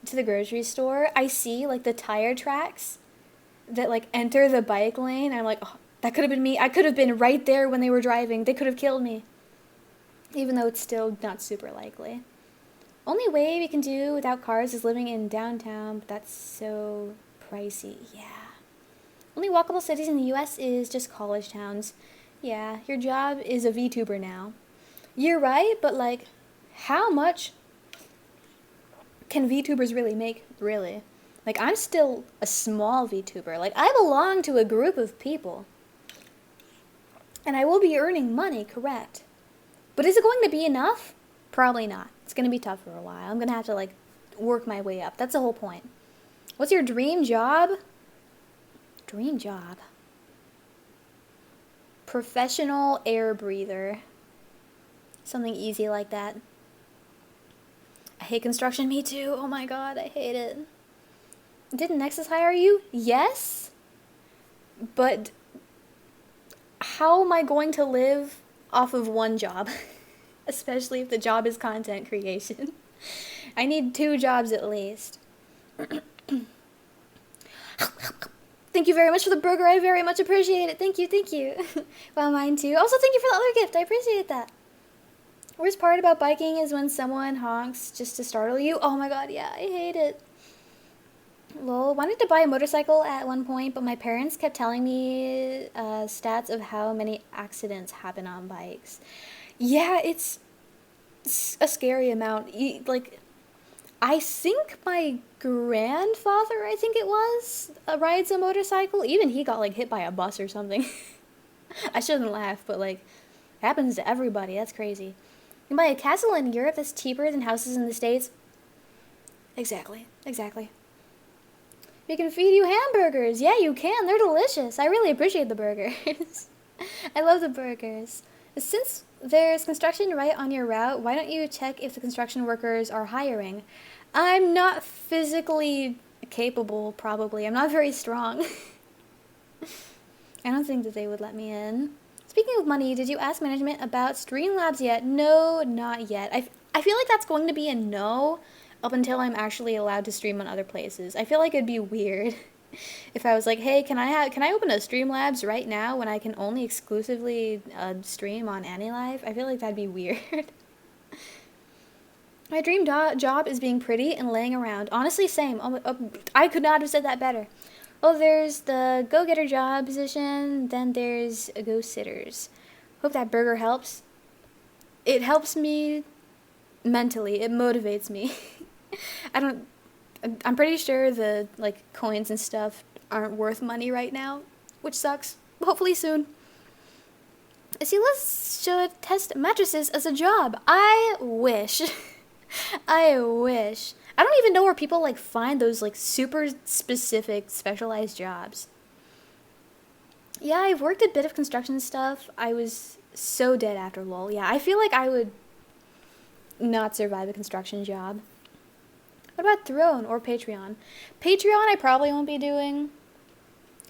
to the grocery store, I see like the tire tracks that like enter the bike lane. I'm like, oh, that could have been me. I could have been right there when they were driving. They could have killed me. Even though it's still not super likely. Only way we can do without cars is living in downtown, but that's so pricey. Yeah. Only walkable cities in the US is just college towns. Yeah, your job is a VTuber now. You're right, but like, how much can VTubers really make, really? Like, I'm still a small VTuber. Like, I belong to a group of people. And I will be earning money, correct. But is it going to be enough? Probably not. It's going to be tough for a while. I'm going to have to, like, work my way up. That's the whole point. What's your dream job? Dream job. Professional air breather. Something easy like that. I hate construction, me too. Oh my god, I hate it. Didn't Nexus hire you? Yes. But how am I going to live off of one job? Especially if the job is content creation. I need 2 jobs at least. Thank you very much for the burger. I very much appreciate it. Thank you, thank you. Well, mine too. Also, thank you for the other gift. I appreciate that. Worst part about biking is when someone honks just to startle you. Oh my god, yeah, I hate it. Lol, wanted to buy a motorcycle at one point, but my parents kept telling me stats of how many accidents happen on bikes. Yeah, it's a scary amount. Like, I think my grandfather, I think it was, rides a motorcycle. Even he got, like, hit by a bus or something. I shouldn't laugh, but, like, it happens to everybody. That's crazy. You can buy a castle in Europe that's cheaper than houses in the States. Exactly, exactly. We can feed you hamburgers. Yeah, you can. They're delicious. I really appreciate the burgers. I love the burgers. Since there's construction right on your route, why don't you check if the construction workers are hiring? I'm not physically capable, probably. I'm not very strong. I don't think that they would let me in. Speaking of money, did you ask management about Streamlabs yet? No, not yet. I feel like that's going to be a no up until I'm actually allowed to stream on other places. I feel like it'd be weird if I was like, hey, can I open a Streamlabs right now when I can only exclusively stream on Anilive? I feel like that'd be weird. My dream job is being pretty and laying around. Honestly, same. I could not have said that better. Well, there's the go-getter job position, then there's go-sitters. Hope that burger helps. It helps me mentally. It motivates me. I'm pretty sure the, like, coins and stuff aren't worth money right now, which sucks. Hopefully soon. Esila should test mattresses as a job. I wish. I wish. I don't even know where people, like, find those, like, super specific, specialized jobs. Yeah, I've worked a bit of construction stuff. I was so dead after LOL. Yeah, I feel like I would not survive a construction job. What about Throne or Patreon? Patreon I probably won't be doing.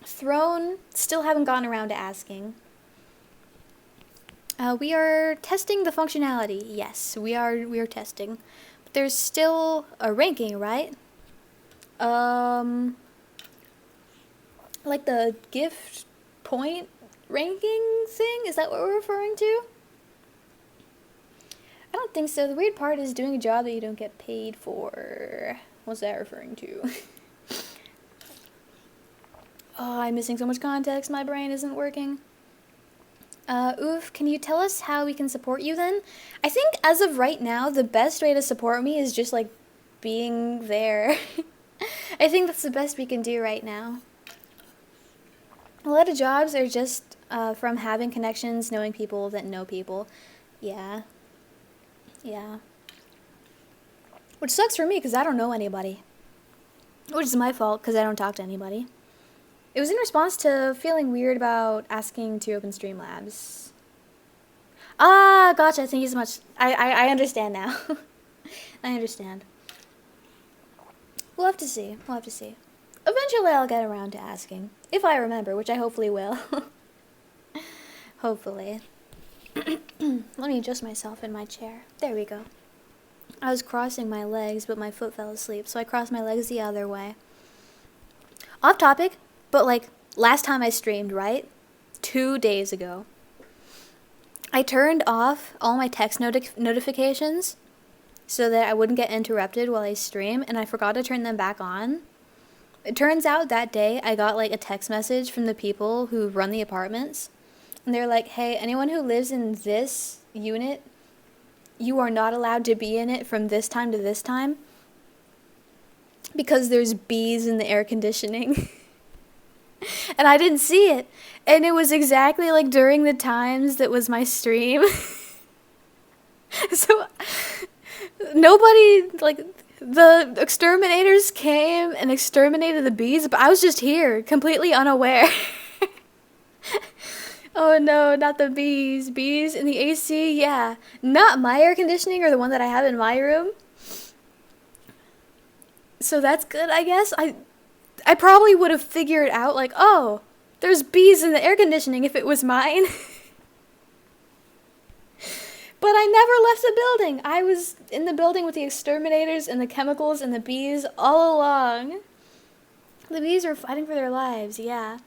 Throne, still haven't gotten around to asking. We are testing the functionality. Yes, we are testing. But there's still a ranking, right? Like the gift point ranking thing? Is that what we're referring to? I don't think so. The weird part is doing a job that you don't get paid for. What's that referring to? Oh, I'm missing so much context. My brain isn't working. Oof, can you tell us how we can support you then? I think as of right now, the best way to support me is just, like, being there. I think that's the best we can do right now. A lot of jobs are just from having connections, knowing people that know people. Yeah. Yeah. Which sucks for me because I don't know anybody. Which is my fault because I don't talk to anybody. It was in response to feeling weird about asking to open Streamlabs. Ah, gotcha. Thank you so much. I understand now. I understand. We'll have to see. We'll have to see. Eventually I'll get around to asking. If I remember, which I hopefully will. Hopefully. Let me adjust myself in my chair. There we go. I was crossing my legs, but my foot fell asleep, so I crossed my legs the other way. Off topic, but like last time I streamed, right? 2 days ago. I turned off all my text notifications so that I wouldn't get interrupted while I stream, and I forgot to turn them back on. It turns out that day I got like a text message from the people who run the apartments, and they're like, hey, anyone who lives in this unit, you are not allowed to be in it from this time to this time because there's bees in the air conditioning. And I didn't see it, and it was exactly like during the times that was my stream. So nobody, like, the exterminators came and exterminated the bees, but I was just here, completely unaware. Oh no, not the bees. Bees in the AC, yeah. Not my air conditioning or the one that I have in my room. So that's good, I guess. I probably would have figured out, like, oh, there's bees in the air conditioning if it was mine. But I never left the building. I was in the building with the exterminators and the chemicals and the bees all along. The bees were fighting for their lives, yeah.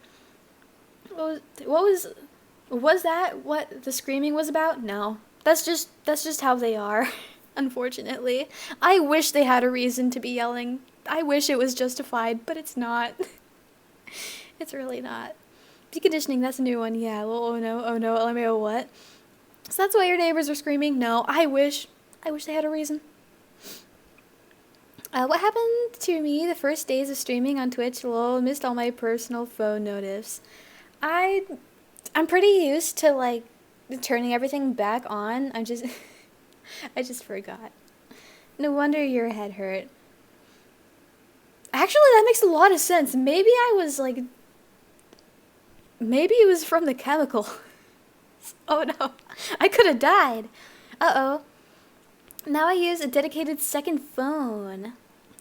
Was that what the screaming was about? No. That's just how they are, unfortunately. I wish they had a reason to be yelling. I wish it was justified, but it's not. It's really not. Deconditioning, that's a new one, yeah. Well, oh no, LMAO what? So that's why your neighbors are screaming? No, I wish they had a reason. What happened to me the first days of streaming on Twitch? Lol, missed all my personal phone notifs. I'm pretty used to, like, turning everything back on. I just forgot. No wonder your head hurt. Actually, that makes a lot of sense. Maybe it was from the chemical. Oh no, I could have died. Uh-oh. Now I use a dedicated second phone.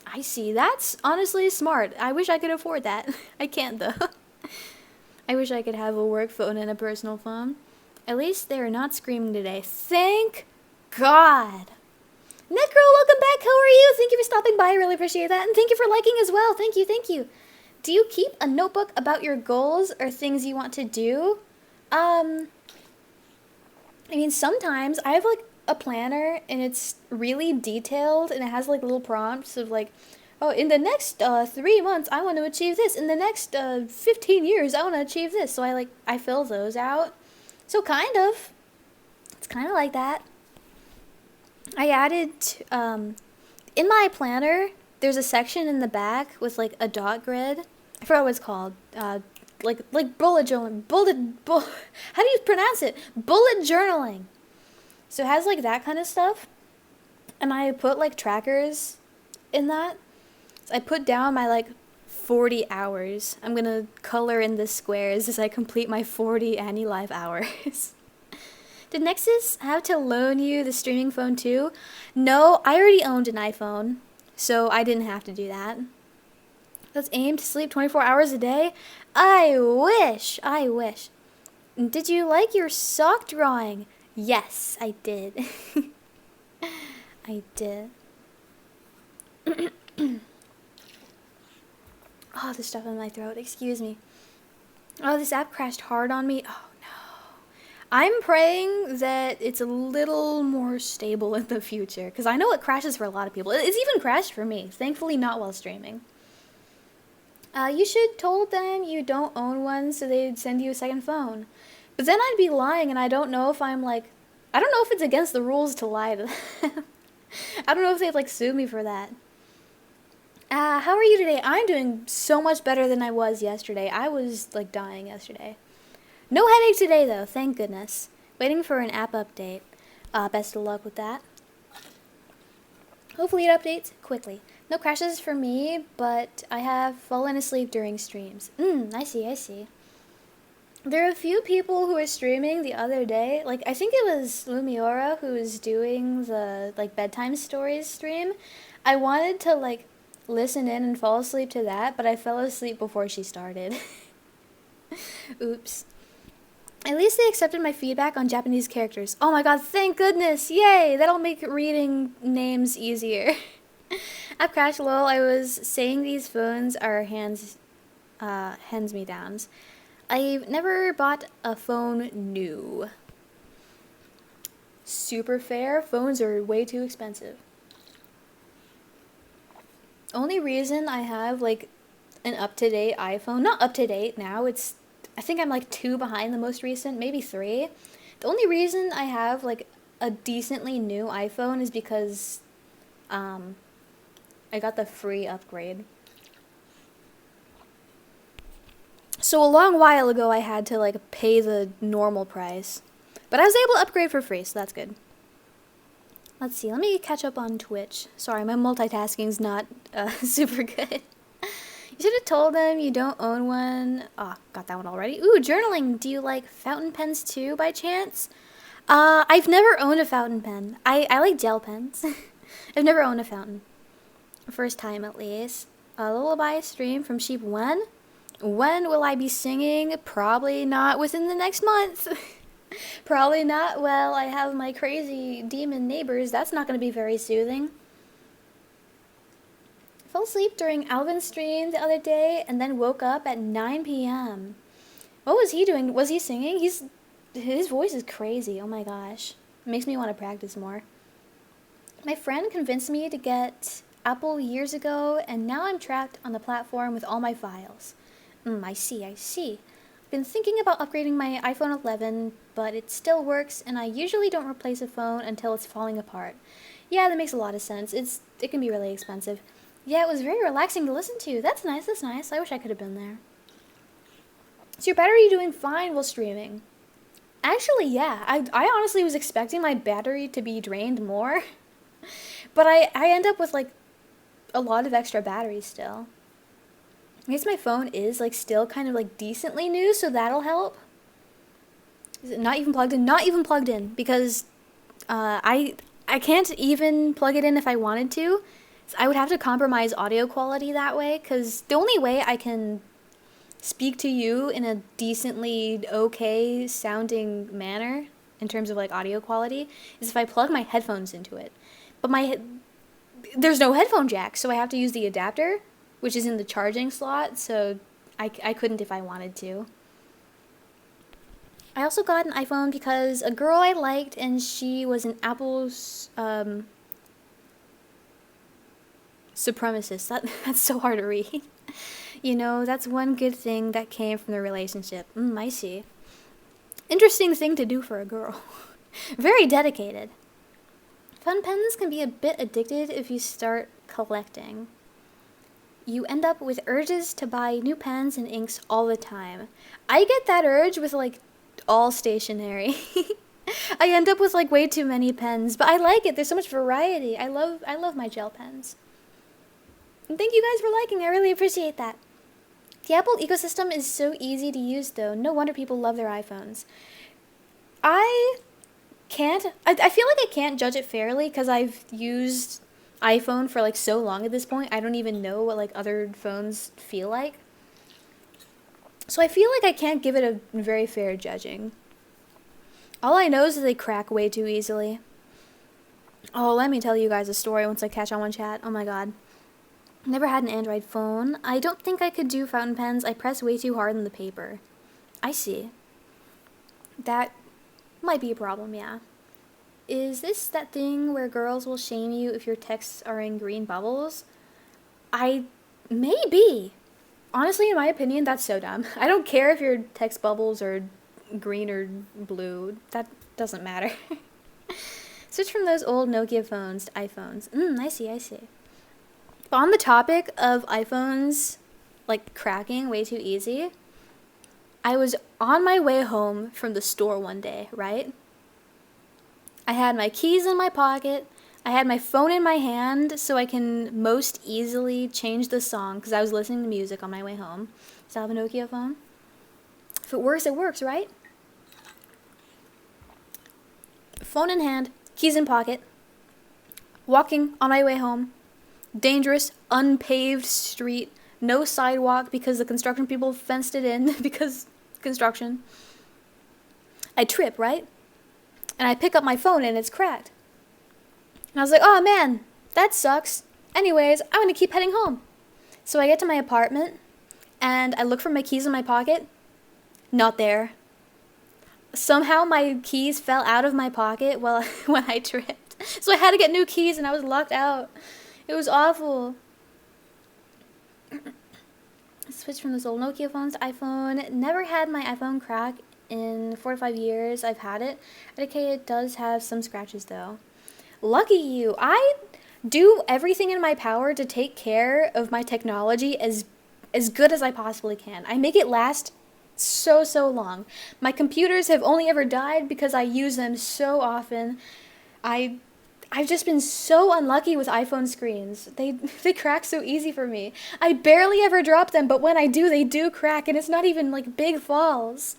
I see. That's honestly smart. I wish I could afford that. I can't, though. I wish I could have a work phone and a personal phone. At least they're not screaming today. Thank God. Netgirl, welcome back. How are you? Thank you for stopping by. I really appreciate that. And thank you for liking as well. Thank you, thank you. Do you keep a notebook about your goals or things you want to do? I mean, sometimes I have, like, a planner, and it's really detailed, and it has, like, little prompts of, like, oh, in the next 3 months, I want to achieve this. In the next 15 years, I want to achieve this. So I fill those out. So kind of. It's kind of like that. I added, in my planner, there's a section in the back with, like, a dot grid. I forgot what it's called. Like bullet journaling. How do you pronounce it? Bullet journaling. So it has, like, that kind of stuff. And I put, like, trackers in that. So I put down my, like, 40 hours. I'm gonna color in the squares as I complete my 40 Anilive hours. Did Nexus have to loan you the streaming phone too? No, I already owned an iPhone, so I didn't have to do that. Let's aim to sleep 24 hours a day? I wish. Did you like your sock drawing? Yes, I did. I did. Oh, there's stuff in my throat. Excuse me. Oh, this app crashed hard on me. Oh, no. I'm praying that it's a little more stable in the future, because I know it crashes for a lot of people. It's even crashed for me. Thankfully, not while streaming. You should told them you don't own one so they'd send you a second phone. But then I'd be lying, and I don't know if I'm, like... I don't know if it's against the rules to lie to them. I don't know if they'd, like, sue me for that. How are you today? I'm doing so much better than I was yesterday. I was, like, dying yesterday. No headache today, though, thank goodness. Waiting for an app update. Best of luck with that. Hopefully it updates quickly. No crashes for me, but I have fallen asleep during streams. I see. There are a few people who were streaming the other day. Like, I think it was Lumiora who was doing the, like, bedtime stories stream. I wanted to, like, listen in and fall asleep to that, but I fell asleep before she started. Oops. At least they accepted my feedback on Japanese characters. Oh my god, thank goodness! Yay! That'll make reading names easier. App crash, lol. I was saying these phones are hands-me-downs. I've never bought a phone new. Super fair. Phones are way too expensive. Only reason I have like an up-to-date iPhone, not up-to-date now, I think I'm like 2 behind the most recent, maybe 3. The only reason I have like a decently new iPhone is because I got the free upgrade. So a long while ago I had to like pay the normal price. But I was able to upgrade for free, so that's good. Let's see, let me catch up on Twitch. Sorry, my multitasking's not super good. You should have told them you don't own one. Oh, got that one already. Ooh, journaling. Do you like fountain pens too, by chance? I've never owned a fountain pen. I like gel pens. I've never owned a fountain. First time, at least. A lullaby stream from Sheep when? When will I be singing? Probably not within the next month. Probably not while I have my crazy demon neighbors. That's not going to be very soothing. Fell asleep during Alvin's stream the other day and then woke up at 9 p.m. What was he doing? Was he singing? His voice is crazy. Oh my gosh. It makes me want to practice more. My friend convinced me to get Apple years ago, and now I'm trapped on the platform with all my files. I see. I've been thinking about upgrading my iPhone 11, but it still works, and I usually don't replace a phone until it's falling apart. Yeah, that makes a lot of sense. It can be really expensive. Yeah, it was very relaxing to listen to. That's nice. I wish I could have been there. Is your battery doing fine while streaming? Actually, yeah. I honestly was expecting my battery to be drained more. But I end up with, like, a lot of extra batteries still. I guess my phone is, like, still kind of, like, decently new, so that'll help. Is it not even plugged in? Not even plugged in, because I can't even plug it in if I wanted to. So I would have to compromise audio quality that way, because the only way I can speak to you in a decently okay sounding manner in terms of like audio quality is if I plug my headphones into it. But there's no headphone jack, so I have to use the adapter, which is in the charging slot, so I couldn't if I wanted to. I also got an iPhone because a girl I liked, and she was an Apple's supremacist. That's so hard to read. You know, that's one good thing that came from the relationship. I see. Interesting thing to do for a girl. Very dedicated. Fun pens can be a bit addicted if you start collecting. You end up with urges to buy new pens and inks all the time. I get that urge with, like, all stationery. I end up with, like, way too many pens, but I like it. There's so much variety. I love my gel pens. And thank you guys for liking. I really appreciate that. The Apple ecosystem is so easy to use, though. No wonder people love their iPhones. I feel like I can't judge it fairly because I've used iPhone for like so long at this point. I don't even know what like other phones feel like. So I feel like I can't give it a very fair judging. All I know is that they crack way too easily. Oh, let me tell you guys a story once I catch on one chat. Oh my god. Never had an Android phone. I don't think I could do fountain pens. I press way too hard on the paper. I see. That might be a problem, yeah. Is this that thing where girls will shame you if your texts are in green bubbles? Maybe. Honestly, in my opinion, that's so dumb. I don't care if your text bubbles are green or blue. That doesn't matter. Switch from those old Nokia phones to iPhones. I see. On the topic of iPhones, like, cracking way too easy, I was on my way home from the store one day, right? I had my keys in my pocket, I had my phone in my hand so I can most easily change the song because I was listening to music on my way home. So I have a Nokia phone. If it works, it works, right? Phone in hand, keys in pocket, walking on my way home. Dangerous, unpaved street, no sidewalk because the construction people fenced it in because construction. I trip, right? And I pick up my phone and it's cracked. And I was like, oh man, that sucks. Anyways, I'm gonna keep heading home. So I get to my apartment and I look for my keys in my pocket. Not there. Somehow my keys fell out of my pocket when I tripped. So I had to get new keys and I was locked out. It was awful. Switched from those old Nokia phones to iPhone. Never had my iPhone crack in 4 to 5 years I've had it. Okay, it does have some scratches though. Lucky you. I do everything in my power to take care of my technology as good as I possibly can. I make it last so long. My computers have only ever died because I use them so often. I've just been so unlucky with iPhone screens. They crack so easy for me. I barely ever drop them, but when I do, they do crack, and it's not even like big falls.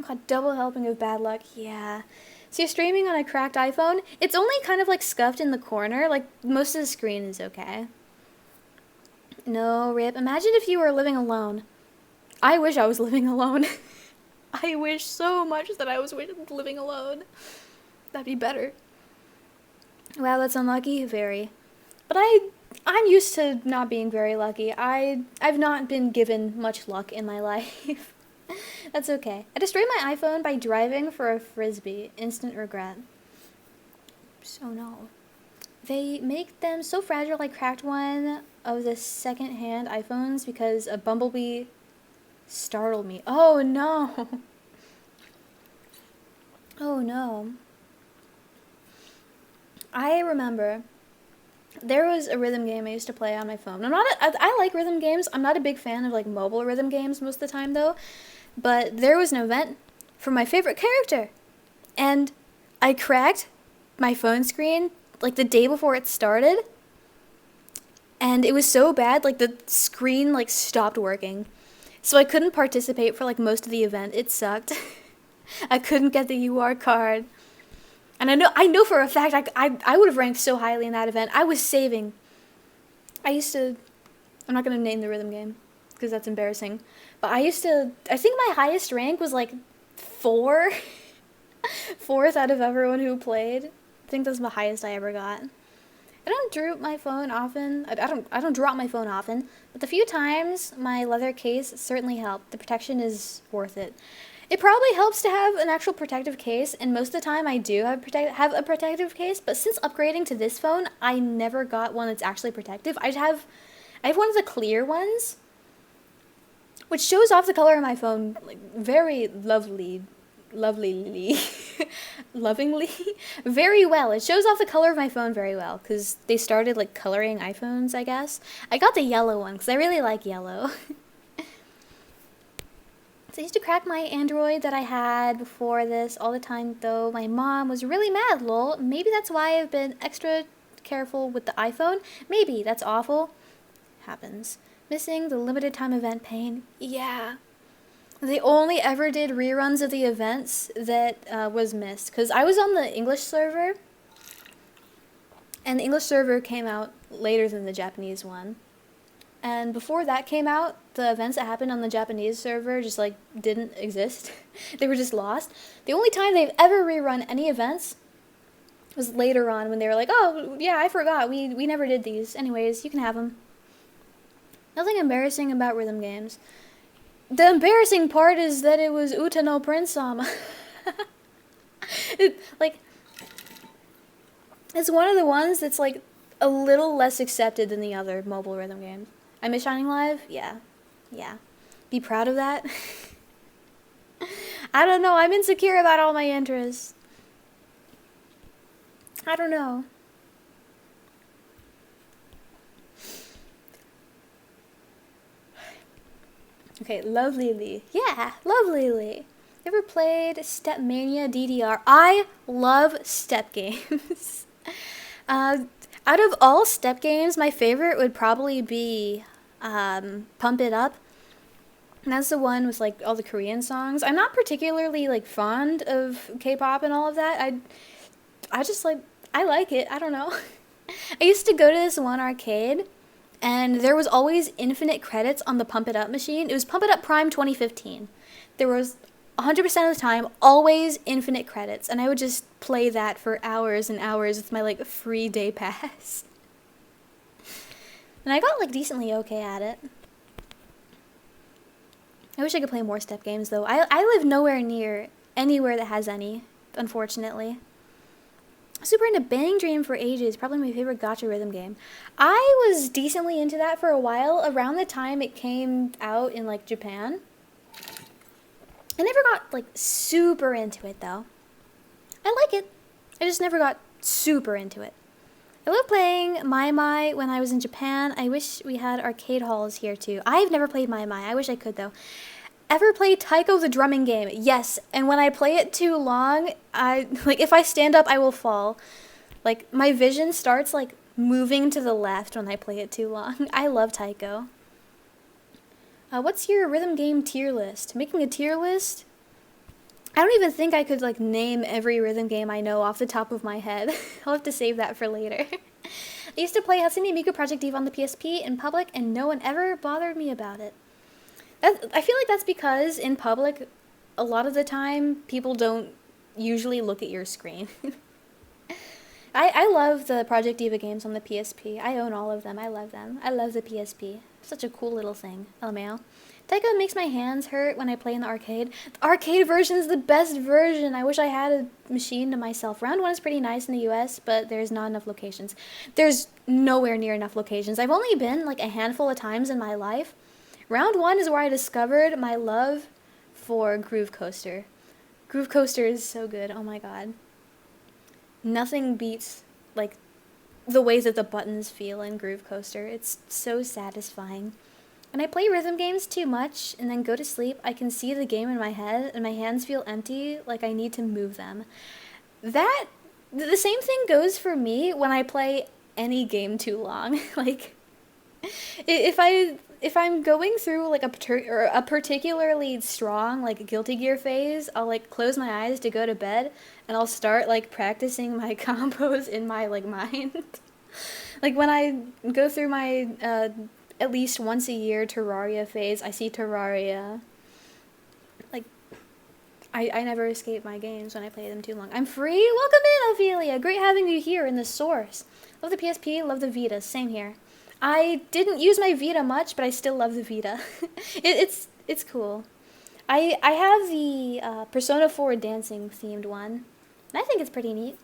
God, double helping of bad luck. Yeah. So you're streaming on a cracked iPhone. It's only kind of like scuffed in the corner. Like most of the screen is okay. No, Rip. Imagine if you were living alone. I wish I was living alone. I wish so much that I was living alone. That'd be better. Wow, that's unlucky. Very. But I'm used to not being very lucky. I've not been given much luck in my life. That's okay. I destroyed my iPhone by driving for a frisbee. Instant regret. So no. They make them so fragile. I cracked one of the second-hand iPhones because a bumblebee startled me. Oh no. Oh no. I remember there was a rhythm game I used to play on my phone. I like rhythm games. I'm not a big fan of like mobile rhythm games most of the time though. But there was an event for my favorite character. And I cracked my phone screen like the day before it started. And it was so bad, like the screen like stopped working. So I couldn't participate for like most of the event. It sucked. I couldn't get the UR card. And I know for a fact I would have ranked so highly in that event. I was saving. I'm not going to name the rhythm game because that's embarrassing. But I think my highest rank was like 4. 4th out of everyone who played. I think that's the highest I ever got. I don't drop my phone often. I don't drop my phone often. But the few times my leather case certainly helped. The protection is worth it. It probably helps to have an actual protective case, and most of the time I do have a protective case, but since upgrading to this phone, I never got one that's actually protective. I have one of the clear ones, which shows off the color of my phone like very lovingly, very well. It shows off the color of my phone very well, because they started like coloring iPhones, I guess. I got the yellow one, because I really like yellow. I used to crack my Android that I had before this all the time, though. My mom was really mad, lol. Maybe that's why I've been extra careful with the iPhone. Maybe. That's awful. Happens. Missing the limited time event pain. Yeah. They only ever did reruns of the events that was missed. Because I was on the English server, and the English server came out later than the Japanese one. And before that came out, the events that happened on the Japanese server just, like, didn't exist. They were just lost. The only time they've ever rerun any events was later on when they were like, oh, yeah, I forgot. We never did these. Anyways, you can have them. Nothing embarrassing about rhythm games. The embarrassing part is that it was Uta no Prince-sama. It's one of the ones that's, like, a little less accepted than the other mobile rhythm games. I miss Shining Live? Yeah. Be proud of that. I don't know. I'm insecure about all my interests. I don't know. Okay, Lovely Lee. Yeah, Lovely Lee. Ever played Step Mania DDR? I love step games. Out of all step games, my favorite would probably be Pump It Up. And that's the one with like all the Korean songs. I'm not particularly like fond of K-pop and all of that. I just like, I like it. I don't know. I used to go to this one arcade, and there was always infinite credits on the Pump It Up machine. It was Pump It Up Prime 2015. There was 100% of the time, always infinite credits, and I would just play that for hours and hours with my, like, free day pass. And I got, like, decently okay at it. I wish I could play more step games, though. I live nowhere near anywhere that has any, unfortunately. Super into Bang Dream for ages, probably my favorite gacha rhythm game. I was decently into that for a while, around the time it came out in, like, Japan. I never got, like, super into it, though. I like it. I just never got super into it. I love playing Mai Mai when I was in Japan. I wish we had arcade halls here, too. I've never played Mai Mai. I wish I could, though. Ever play Taiko the drumming game? Yes, and when I play it too long, if I stand up, I will fall. Like, my vision starts, like, moving to the left when I play it too long. I love Taiko. What's your rhythm game tier list? Making a tier list? I don't even think I could, like, name every rhythm game I know off the top of my head. I'll have to save that for later. I used to play Hatsune Miku Project Eve on the PSP in public, and no one ever bothered me about it. I feel like that's because in public, a lot of the time, people don't usually look at your screen. I love the Project Diva games on the PSP. I own all of them. I love them. I love the PSP. Such a cool little thing. LMAO. Taiko makes my hands hurt when I play in the arcade. The arcade version is the best version. I wish I had a machine to myself. Round 1 is pretty nice in the US, but there's not enough locations. There's nowhere near enough locations. I've only been like a handful of times in my life. Round 1 is where I discovered my love for Groove Coaster. Groove Coaster is so good. Oh my god. Nothing beats, like, the way that the buttons feel in Groove Coaster. It's so satisfying. When I play rhythm games too much and then go to sleep, I can see the game in my head and my hands feel empty, like I need to move them. The same thing goes for me when I play any game too long. Like, if I'm going through, like, a particularly strong, like, Guilty Gear phase, I'll, like, close my eyes to go to bed, and I'll start, like, practicing my combos in my, like, mind. Like, when I go through my, at least once a year Terraria phase, I see Terraria. Like, I never escape my games when I play them too long. I'm free? Welcome in, Ophelia! Great having you here in the source. Love the PSP, love the Vita. Same here. I didn't use my Vita much, but I still love the Vita. It's cool. I have the Persona 4 dancing themed one, and I think it's pretty neat.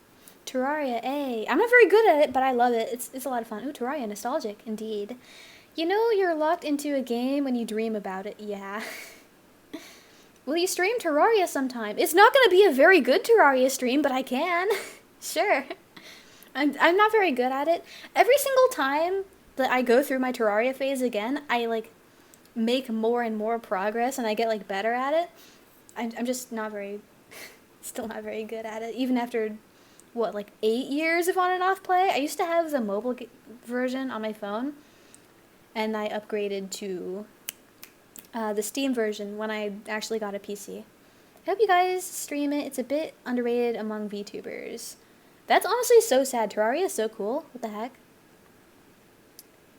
Terraria, I'm not very good at it, but I love it. It's a lot of fun. Ooh, Terraria, nostalgic, indeed. You know you're locked into a game when you dream about it. Yeah. Will you stream Terraria sometime? It's not going to be a very good Terraria stream, but I can. Sure. I'm not very good at it. Every single time that I go through my Terraria phase again, I, like, make more and more progress, and I get, like, better at it. I'm just not very, still not very good at it, even after, what, like, 8 years of on and off play? I used to have the mobile version on my phone, and I upgraded to the Steam version when I actually got a PC. I hope you guys stream it. It's a bit underrated among VTubers. That's honestly so sad. Terraria is so cool. What the heck?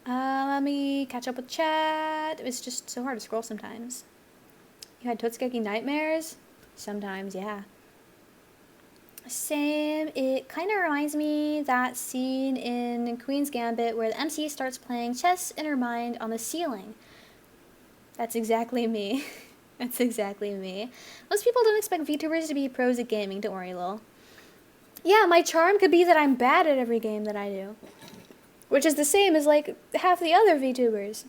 Let me catch up with chat. It's just so hard to scroll sometimes. You had Totsukeki nightmares? Sometimes, yeah. Same. It kind of reminds me that scene in Queen's Gambit where the MC starts playing chess in her mind on the ceiling. That's exactly me. That's exactly me. Most people don't expect VTubers to be pros at gaming. Don't worry, Lil. Yeah, my charm could be that I'm bad at every game that I do. Which is the same as, like, half the other VTubers.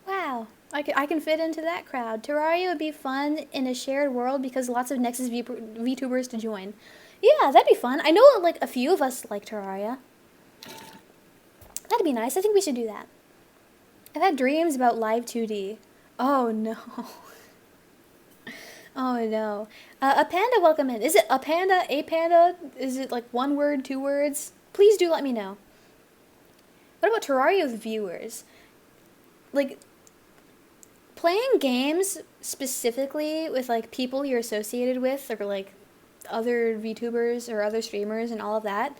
Wow. I can fit into that crowd. Terraria would be fun in a shared world because lots of Nexus VTubers to join. Yeah, that'd be fun. I know, like, a few of us like Terraria. That'd be nice. I think we should do that. I've had dreams about live 2D. Oh, no. Oh, no. A panda, welcome in. Is it a panda, a panda? Is it, like, 1 word, 2 words? Please do let me know. What about Terraria with viewers? Like, playing games specifically with, like, people you're associated with, or, like, other VTubers or other streamers and all of that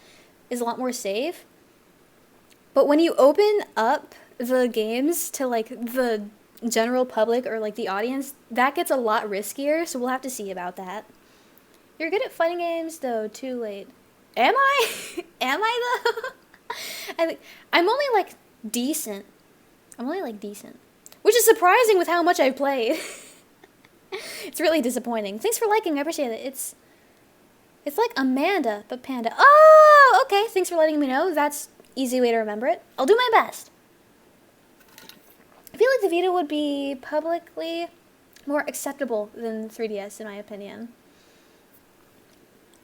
is a lot more safe. But when you open up the games to, like, the general public or, like, the audience, that gets a lot riskier, so we'll have to see about that. You're good at fighting games, though. Too late. Am I? Am I, though? I'm only, like, decent. I'm only, like, decent. Which is surprising with how much I've played. It's really disappointing. Thanks for liking. I appreciate it. It's like Amanda, but panda. Oh, okay. Thanks for letting me know. That's easy way to remember it. I'll do my best. I feel like the Vita would be publicly more acceptable than 3DS in my opinion.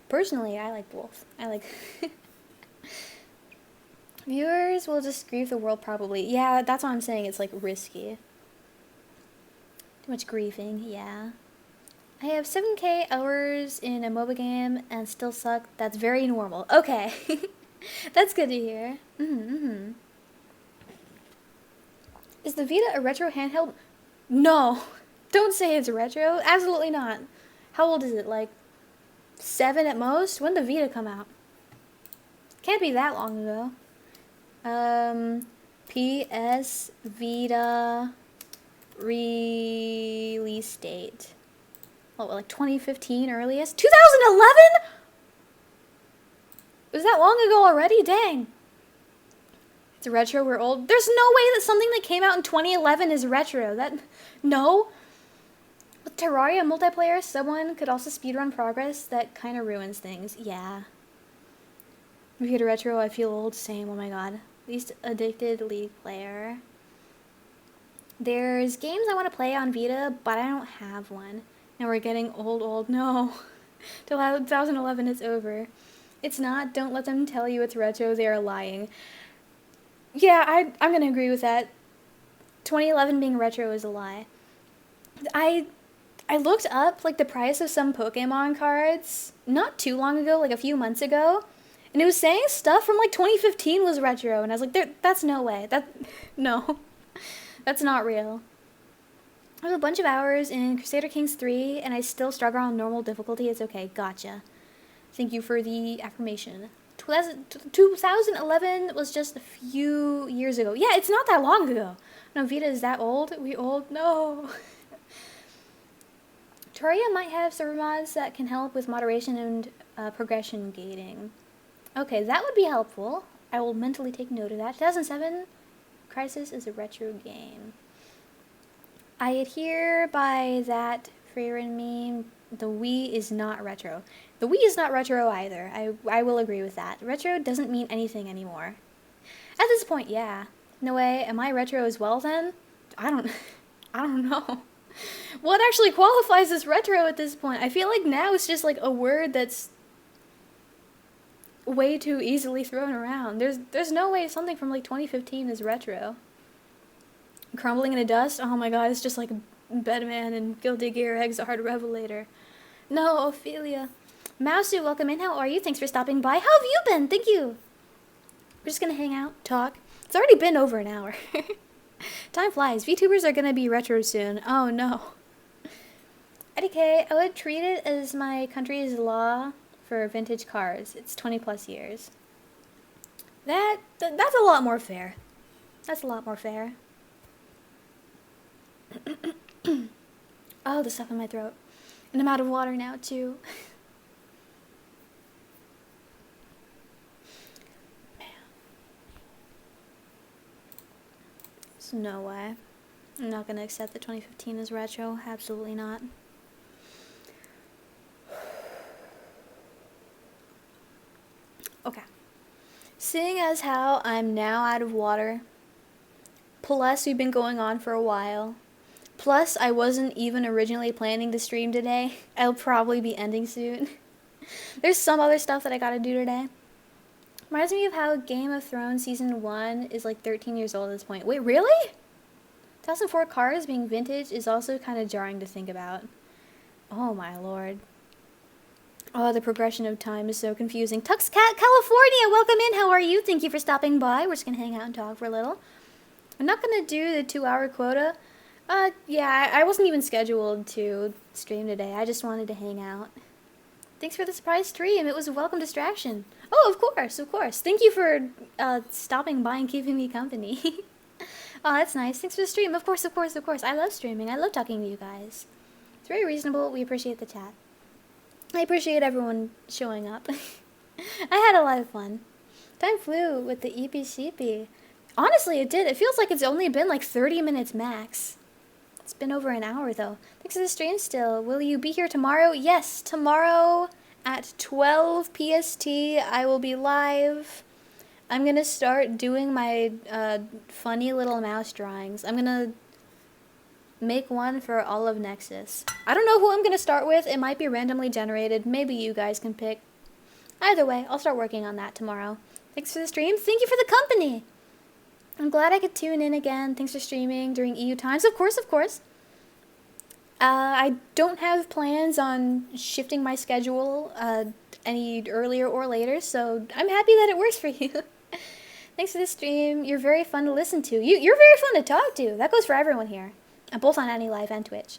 Personally, I like both. I like... Viewers will just grieve the world probably. Yeah, that's what I'm saying. It's like risky. Too much grieving, yeah. I have 7K hours in a MOBA game and still suck. That's very normal. Okay. That's good to hear. Is the Vita a retro handheld? No. Don't say it's retro. Absolutely not. How old is it? Like 7 at most? When did the Vita come out? Can't be that long ago. PS Vita release date. What, like 2015 earliest? 2011? Was that long ago already? Dang. It's retro, we're old. There's no way that something that came out in 2011 is retro. No. With Terraria multiplayer, someone could also speedrun progress. That kind of ruins things. Yeah. If you get a retro, I feel old. Same. Oh my god. Least addicted League player. There's games I want to play on Vita, but I don't have one. Now we're getting old. No. 2011 is over. It's not. Don't let them tell you it's retro. They are lying. Yeah, I'm going to agree with that. 2011 being retro is a lie. I looked up like the price of some Pokemon cards not too long ago, like a few months ago, and it was saying stuff from like 2015 was retro, and I was like, that's no way. No. That's not real. I have a bunch of hours in Crusader Kings 3, and I still struggle on normal difficulty. It's okay. Gotcha. Thank you for the affirmation. 2011 was just a few years ago. Yeah, it's not that long ago. No, Vita is that old? We old? No. Terraria might have server mods that can help with moderation and progression gating. Okay, that would be helpful. I will mentally take note of that. 2007 Crisis is a retro game. I adhere by that Freerin meme. The Wii is not retro. The Wii is not retro either. I will agree with that. Retro doesn't mean anything anymore. At this point, yeah. No way. Am I retro as well then? I don't know. What actually qualifies as retro at this point? I feel like now it's just like a word that's way too easily thrown around. There's no way something from like 2015 is retro. Crumbling into dust? Oh my god, it's just like Bedman and Guilty Gear Exard Revelator. No, Ophelia. Mousu, welcome in. How are you? Thanks for stopping by. How have you been? Thank you. We're just gonna hang out, talk. It's already been over an hour. Time flies. VTubers are gonna be retro soon. Oh no. Eddie K, I would treat it as my country's law for vintage cars. It's 20 plus years. That's a lot more fair. That's a lot more fair. Oh, the stuff in my throat. And I'm out of water now, too. Man. There's no way. I'm not going to accept that 2015 is retro. Absolutely not. Okay. Seeing as how I'm now out of water, plus we've been going on for a while, plus I wasn't even originally planning to stream today, I'll probably be ending soon. There's some other stuff that I gotta do today. Reminds me of how Game of Thrones Season 1 is like 13 years old at this point. Wait, really? 2004 cars being vintage is also kind of jarring to think about. Oh my lord. Oh, the progression of time is so confusing. Tux Cat California, welcome in. How are you? Thank you for stopping by. We're just going to hang out and talk for a little. I'm not going to do the 2-hour quota. Yeah, I wasn't even scheduled to stream today. I just wanted to hang out. Thanks for the surprise stream. It was a welcome distraction. Oh, of course, of course. Thank you for stopping by and keeping me company. Oh, that's nice. Thanks for the stream. Of course, of course, of course. I love streaming. I love talking to you guys. It's very reasonable. We appreciate the chat. I appreciate everyone showing up. I had a lot of fun. Time flew with the EPCP. Honestly, it did. It feels like it's only been like 30 minutes max. It's been over an hour, though. Thanks for the stream still. Will you be here tomorrow? Yes, tomorrow at 12 PST, I will be live. I'm gonna start doing my funny little mouse drawings. I'm gonna make one for all of Nexus. I don't know who I'm gonna start with. It might be randomly generated. Maybe you guys can pick. Either way, I'll start working on that tomorrow. Thanks for the stream. Thank you for the company. I'm glad I could tune in again. Thanks for streaming during EU times. Of course, of course. I don't have plans on shifting my schedule any earlier or later, so I'm happy that it works for you. Thanks for the stream. You're very fun to listen to. You're very fun to talk to. That goes for everyone here. Both on Anilive and Twitch.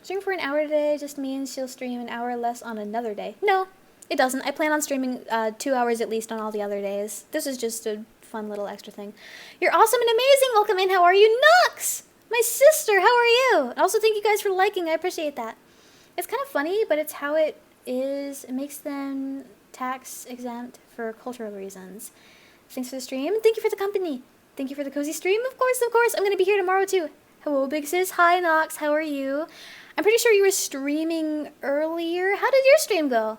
Streaming for an hour today just means she'll stream an hour less on another day. No, it doesn't. I plan on streaming 2 hours at least on all the other days. This is just a fun little extra thing. You're awesome and amazing. Welcome in. How are you? Nox! My sister, how are you? And also thank you guys for liking. I appreciate that. It's kind of funny, but it's how it is. It makes them tax exempt for cultural reasons. Thanks for the stream. Thank you for the company. Thank you for the cozy stream. Of course, of course. I'm going to be here tomorrow too. Hello, Big Sis. Hi, Nox. How are you? I'm pretty sure you were streaming earlier. How did your stream go?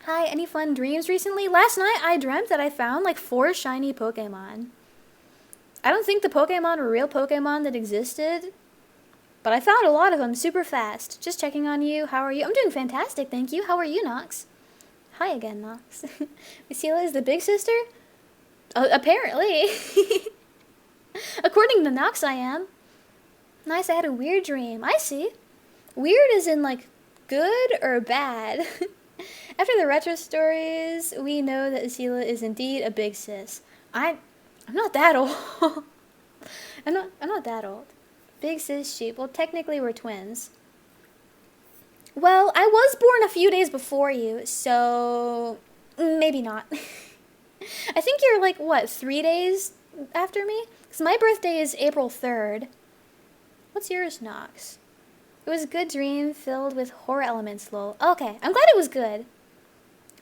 Hi, any fun dreams recently? Last night, I dreamt that I found like 4 shiny Pokemon. I don't think the Pokemon were real Pokemon that existed, but I found a lot of them super fast. Just checking on you. How are you? I'm doing fantastic, thank you. How are you, Nox? Hi again, Nox. Esila is the big sister? Apparently. According to Nox, I am. Nice, I had a weird dream. I see. Weird as in, like, good or bad? After the retro stories, we know that Esila is indeed a big sis. I'm not that old. I'm not that old. Big sis sheep. Well, technically we're twins. Well, I was born a few days before you, so maybe not. I think you're like, what, 3 days after me? Because my birthday is April 3rd. What's yours, Nox? It was a good dream filled with horror elements, lol. Okay, I'm glad it was good.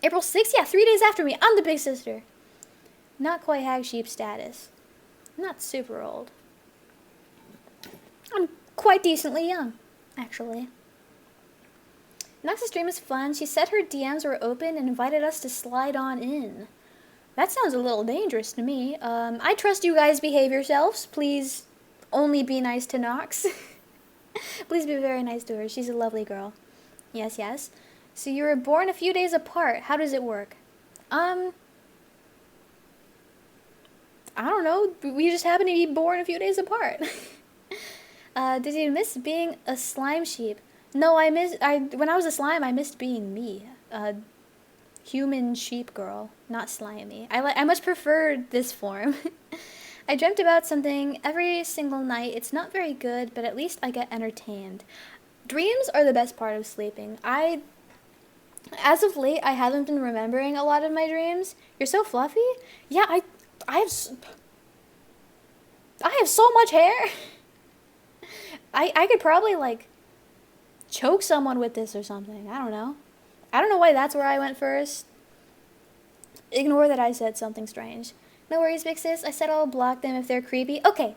April 6th? Yeah, 3 days after me. I'm the big sister. Not quite hag sheep status. I'm not super old. I'm quite decently young, actually. Nox's stream is fun. She said her DMs were open and invited us to slide on in. That sounds a little dangerous to me. I trust you guys behave yourselves. Please only be nice to Nox. Please be very nice to her. She's a lovely girl. Yes, yes. So you were born a few days apart. How does it work? I don't know. We just happen to be born a few days apart. Did you miss being a slime sheep? No, when I was a slime, I missed being me. Human sheep girl, not slimy. I much prefer this form. I dreamt about something every single night. It's not very good, but at least I get entertained. Dreams are the best part of sleeping. As of late, I haven't been remembering a lot of my dreams. You're so fluffy? Yeah, I have so much hair. I could probably, like, choke someone with this or something. I don't know. I don't know why that's where I went first. Ignore that I said something strange. No worries, Big Sis. I said I'll block them if they're creepy. Okay.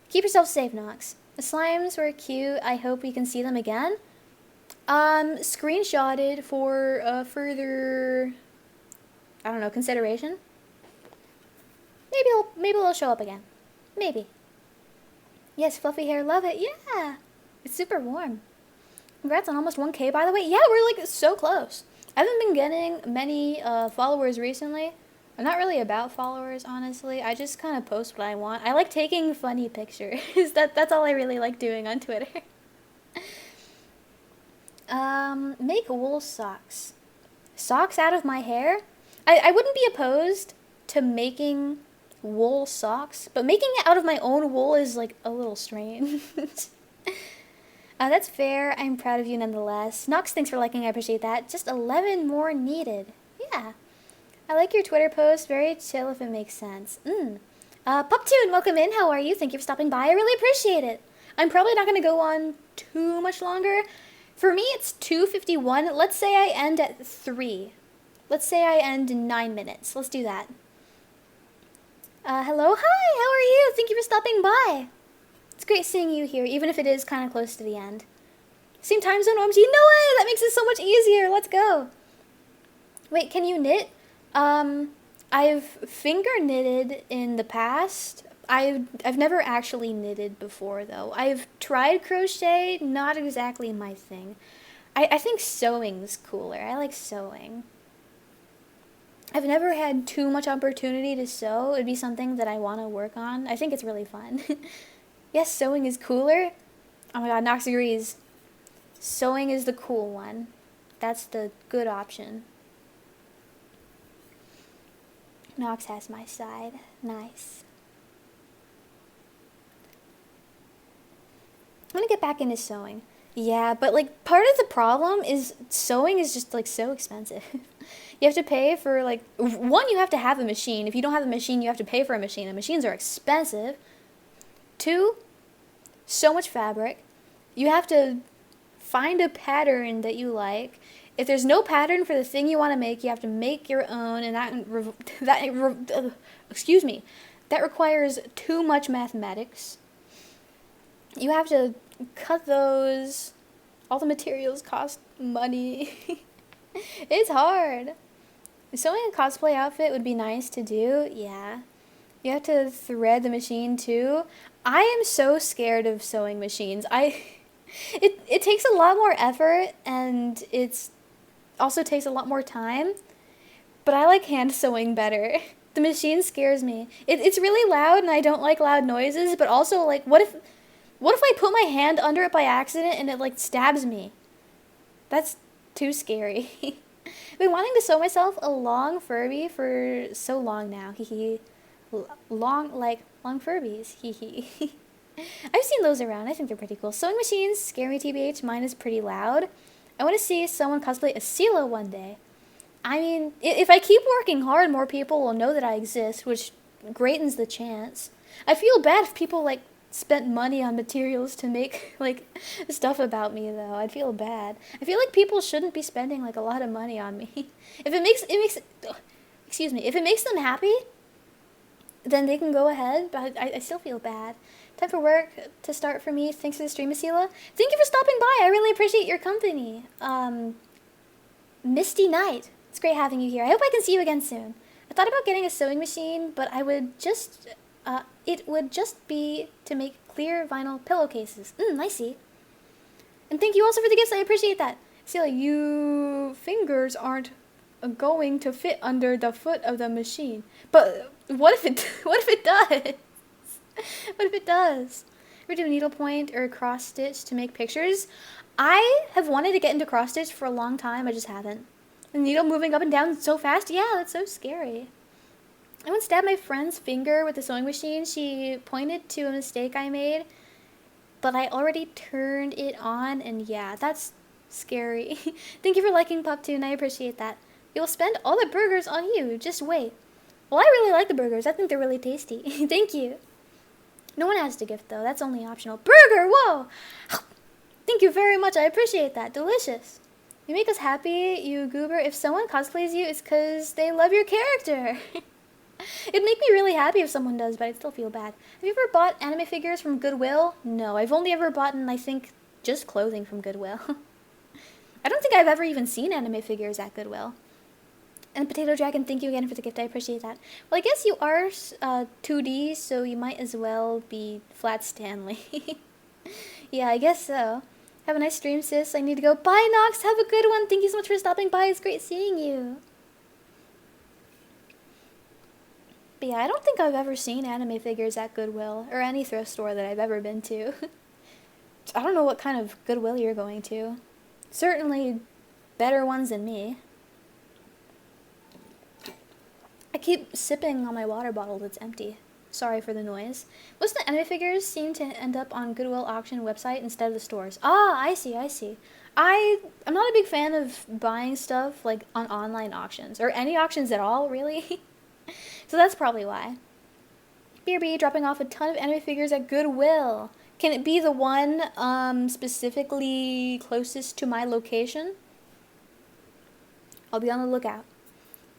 Keep yourself safe, Nox. The slimes were cute. I hope we can see them again. Screenshotted for further, I don't know, consideration. Maybe they'll show up again. Maybe. Yes, fluffy hair, love it. Yeah. It's super warm. Congrats on almost 1K, by the way. Yeah, we're like so close. I haven't been getting many followers recently. I'm not really about followers, honestly. I just kind of post what I want. I like taking funny pictures. That's all I really like doing on Twitter. Make wool socks. Socks out of my hair? I wouldn't be opposed to making wool socks, but making it out of my own wool is like a little strange. That's fair. I'm proud of you nonetheless. Nox, thanks for liking. I appreciate that. Just 11 more needed. Yeah. I like your Twitter post. Very chill if it makes sense. Puptoon, welcome in. How are you? Thank you for stopping by. I really appreciate it. I'm probably not going to go on too much longer. For me, it's 2:51. Let's say I end at 3. Let's say I end in 9 minutes. Let's do that. Hello? Hi, how are you? Thank you for stopping by. It's great seeing you here, even if it is kind of close to the end. Same time zone, OMG. No way! That makes it so much easier. Let's go. Wait, can you knit? I've finger knitted in the past. I've never actually knitted before though. I've tried crochet, not exactly my thing. I think sewing's cooler. I like sewing. I've never had too much opportunity to sew. It'd be something that I want to work on. I think it's really fun. Yes, sewing is cooler. Oh my god, Nox agrees. Sewing is the cool one. That's the good option. Nox has my side. Nice. I'm gonna get back into sewing. Yeah, but like part of the problem is sewing is just like so expensive. You have to pay for like, one, you have to have a machine. If you don't have a machine, you have to pay for a machine. And machines are expensive. Two, so much fabric. You have to find a pattern that you like. If there's no pattern for the thing you want to make, you have to make your own, and that requires too much mathematics. You have to cut those. All the materials cost money. It's hard. Sewing a cosplay outfit would be nice to do, yeah. You have to thread the machine too. I am so scared of sewing machines. It takes a lot more effort, and it's also takes a lot more time, but I like hand sewing better. The machine scares me. It's really loud, and I don't like loud noises, but also like, what if I put my hand under it by accident and it like stabs me? That's too scary. I've been wanting to sew myself a long Furby for so long now. Hee long Furbies. Hee. I've seen those around. I think they're pretty cool. Sewing machines scare me, TBH. Mine is pretty loud. I want to see someone cosplay Esila one day. I mean, if I keep working hard, more people will know that I exist, which greatens the chance. I feel bad if people like spent money on materials to make like stuff about me though. I'd feel bad. I feel like people shouldn't be spending like a lot of money on me. If it makes them happy, then they can go ahead, but I still feel bad. Time for work to start for me. Thanks for the stream, Esila. Thank you for stopping by. I really appreciate your company. Misty Night. It's great having you here. I hope I can see you again soon. I thought about getting a sewing machine, but it would just be to make clear vinyl pillowcases. I see. And thank you also for the gifts. I appreciate that. Esila, you fingers aren't going to fit under the foot of the machine. But what if it does? What if it does? Ever do a needlepoint or a cross stitch to make pictures? I have wanted to get into cross stitch for a long time. I just haven't. The needle moving up and down so fast. Yeah, that's so scary. I once stabbed my friend's finger with a sewing machine. She pointed to a mistake I made, but I already turned it on, and yeah, that's scary. Thank you for liking Pup2, I appreciate that. We will spend all the burgers on you. Just wait. Well, I really like the burgers. I think they're really tasty. Thank you. No one has to gift, though. That's only optional. Burger! Whoa! Thank you very much. I appreciate that. Delicious. You make us happy, you goober. If someone cosplays you, it's because they love your character. It'd make me really happy if someone does, but I'd still feel bad. Have you ever bought anime figures from Goodwill? No, I've only ever bought, I think, just clothing from Goodwill. I don't think I've ever even seen anime figures at Goodwill. And Potato Dragon, thank you again for the gift. I appreciate that. Well, I guess you are 2D, so you might as well be Flat Stanley. Yeah, I guess so. Have a nice stream, sis. I need to go. Bye, Nox. Have a good one. Thank you so much for stopping by. It's great seeing you. But yeah, I don't think I've ever seen anime figures at Goodwill or any thrift store that I've ever been to. I don't know what kind of Goodwill you're going to. Certainly better ones than me. I keep sipping on my water bottle that's empty. Sorry for the noise. Most of the anime figures seem to end up on Goodwill auction website instead of the stores. Ah, I see. I'm not a big fan of buying stuff like on online auctions or any auctions at all, really. So that's probably why. BRB dropping off a ton of anime figures at Goodwill. Can it be the one specifically closest to my location? I'll be on the lookout.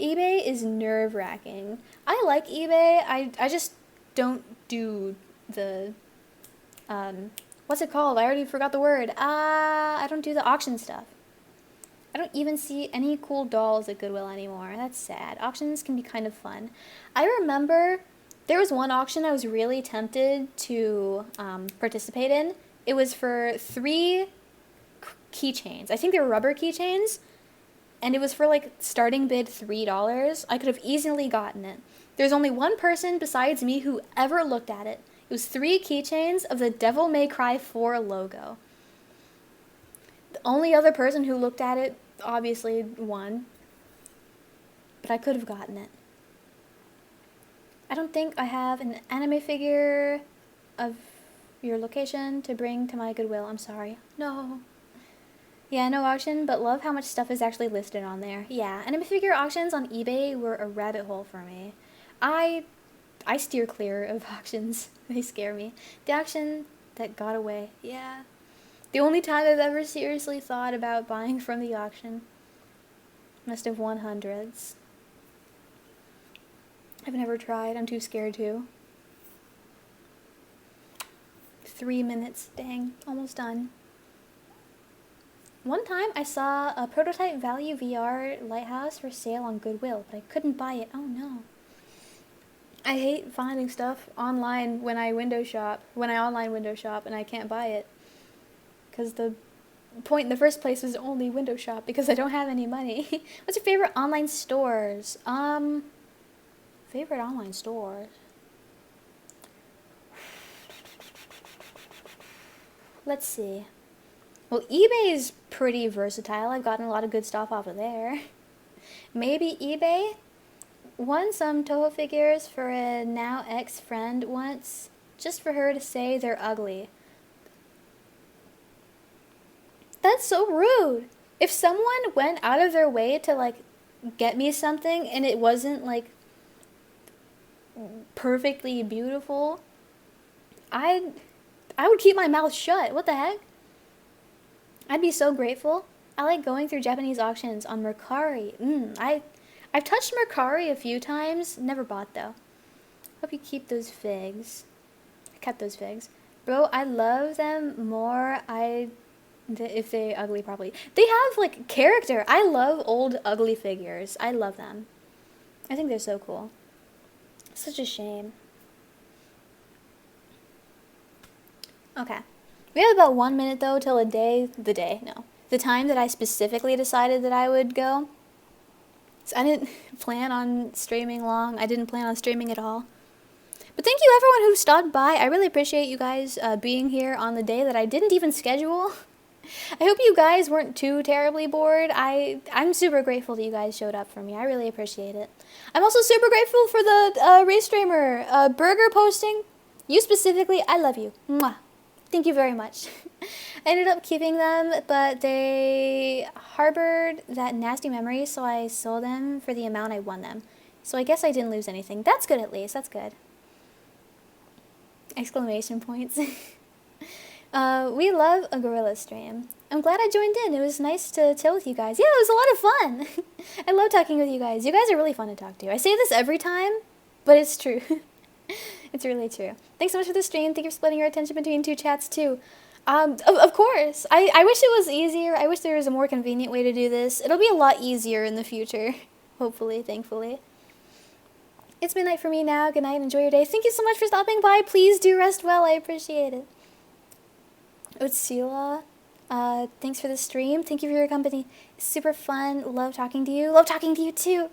eBay is nerve-wracking. I like eBay. I just don't do the What's it called? I already forgot the word. I don't do the auction stuff. I don't even see any cool dolls at Goodwill anymore. That's sad. Auctions can be kind of fun. I remember there was one auction I was really tempted to participate in. It was for 3 keychains. I think they were rubber keychains. And it was for like starting bid $3. I could have easily gotten it. There's only one person besides me who ever looked at it. It was 3 keychains of the Devil May Cry 4 logo. The only other person who looked at it obviously won. But I could have gotten it. I don't think I have an anime figure of your location to bring to my Goodwill. I'm sorry. No. Yeah, no auction, but love how much stuff is actually listed on there. Yeah, anime figure auctions on eBay were a rabbit hole for me. I steer clear of auctions. They scare me. The auction that got away. Yeah. The only time I've ever seriously thought about buying from the auction. Must have won hundreds. I've never tried. I'm too scared to. 3 minutes. Dang. Almost done. One time I saw a prototype value VR lighthouse for sale on Goodwill, but I couldn't buy it. Oh no. I hate finding stuff online when I online window shop and I can't buy it. Because the point in the first place was only window shop because I don't have any money. What's your favorite online stores? Favorite online stores? Let's see. Well, eBay is pretty versatile. I've gotten a lot of good stuff off of there. Maybe eBay? Won some Toho figures for a now ex-friend once, just for her to say they're ugly. That's so rude. If someone went out of their way to, like, get me something and it wasn't, like, perfectly beautiful, I would keep my mouth shut. What the heck? I'd be so grateful. I like going through Japanese auctions on Mercari. I've touched Mercari a few times. Never bought, though. Hope you keep those figs. I kept those figs. Bro, I love them more if they ugly properly. They have, like, character. I love old ugly figures. I love them. I think they're so cool. Such a shame. Okay. We have about 1 minute, though, till the time that I specifically decided that I would go. So I didn't plan on streaming long. I didn't plan on streaming at all. But thank you, everyone who stopped by. I really appreciate you guys being here on the day that I didn't even schedule. I hope you guys weren't too terribly bored. I'm super grateful that you guys showed up for me. I really appreciate it. I'm also super grateful for the race streamer burger posting. You specifically, I love you. Mwah. Thank you very much. I ended up keeping them, but they harbored that nasty memory, so I sold them for the amount I won them. So I guess I didn't lose anything. That's good, at least. That's good. Exclamation points. We love a gorilla stream. I'm glad I joined in. It was nice to chill with you guys. Yeah, it was a lot of fun. I love talking with you guys. You guys are really fun to talk to. I say this every time, but it's true. It's really true. Thanks so much for the stream. Thank you for splitting your attention between 2 chats, too. Of course. I wish it was easier. I wish there was a more convenient way to do this. It'll be a lot easier in the future. Hopefully, thankfully. It's midnight for me now. Good night. Enjoy your day. Thank you so much for stopping by. Please do rest well. I appreciate it. Esila, thanks for the stream. Thank you for your company. It's super fun. Love talking to you. Love talking to you, too.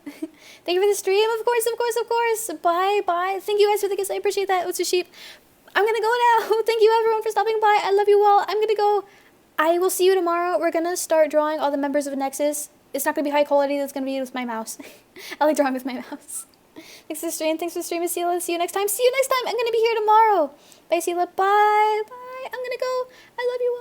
Thank you for the stream. Of course, of course, of course. Bye, bye. Thank you guys for the gifts. I appreciate that. What's your sheep? I'm gonna go now. Thank you, everyone, for stopping by. I love you all. I'm gonna go. I will see you tomorrow. We're gonna start drawing all the members of Nexus. It's not gonna be high quality. That's gonna be with my mouse. I like drawing with my mouse. Thanks for the stream. Thanks for the stream, Esila. See you next time. See you next time. I'm gonna be here tomorrow. Bye, Esila. Bye. Bye. I'm gonna go. I love you all.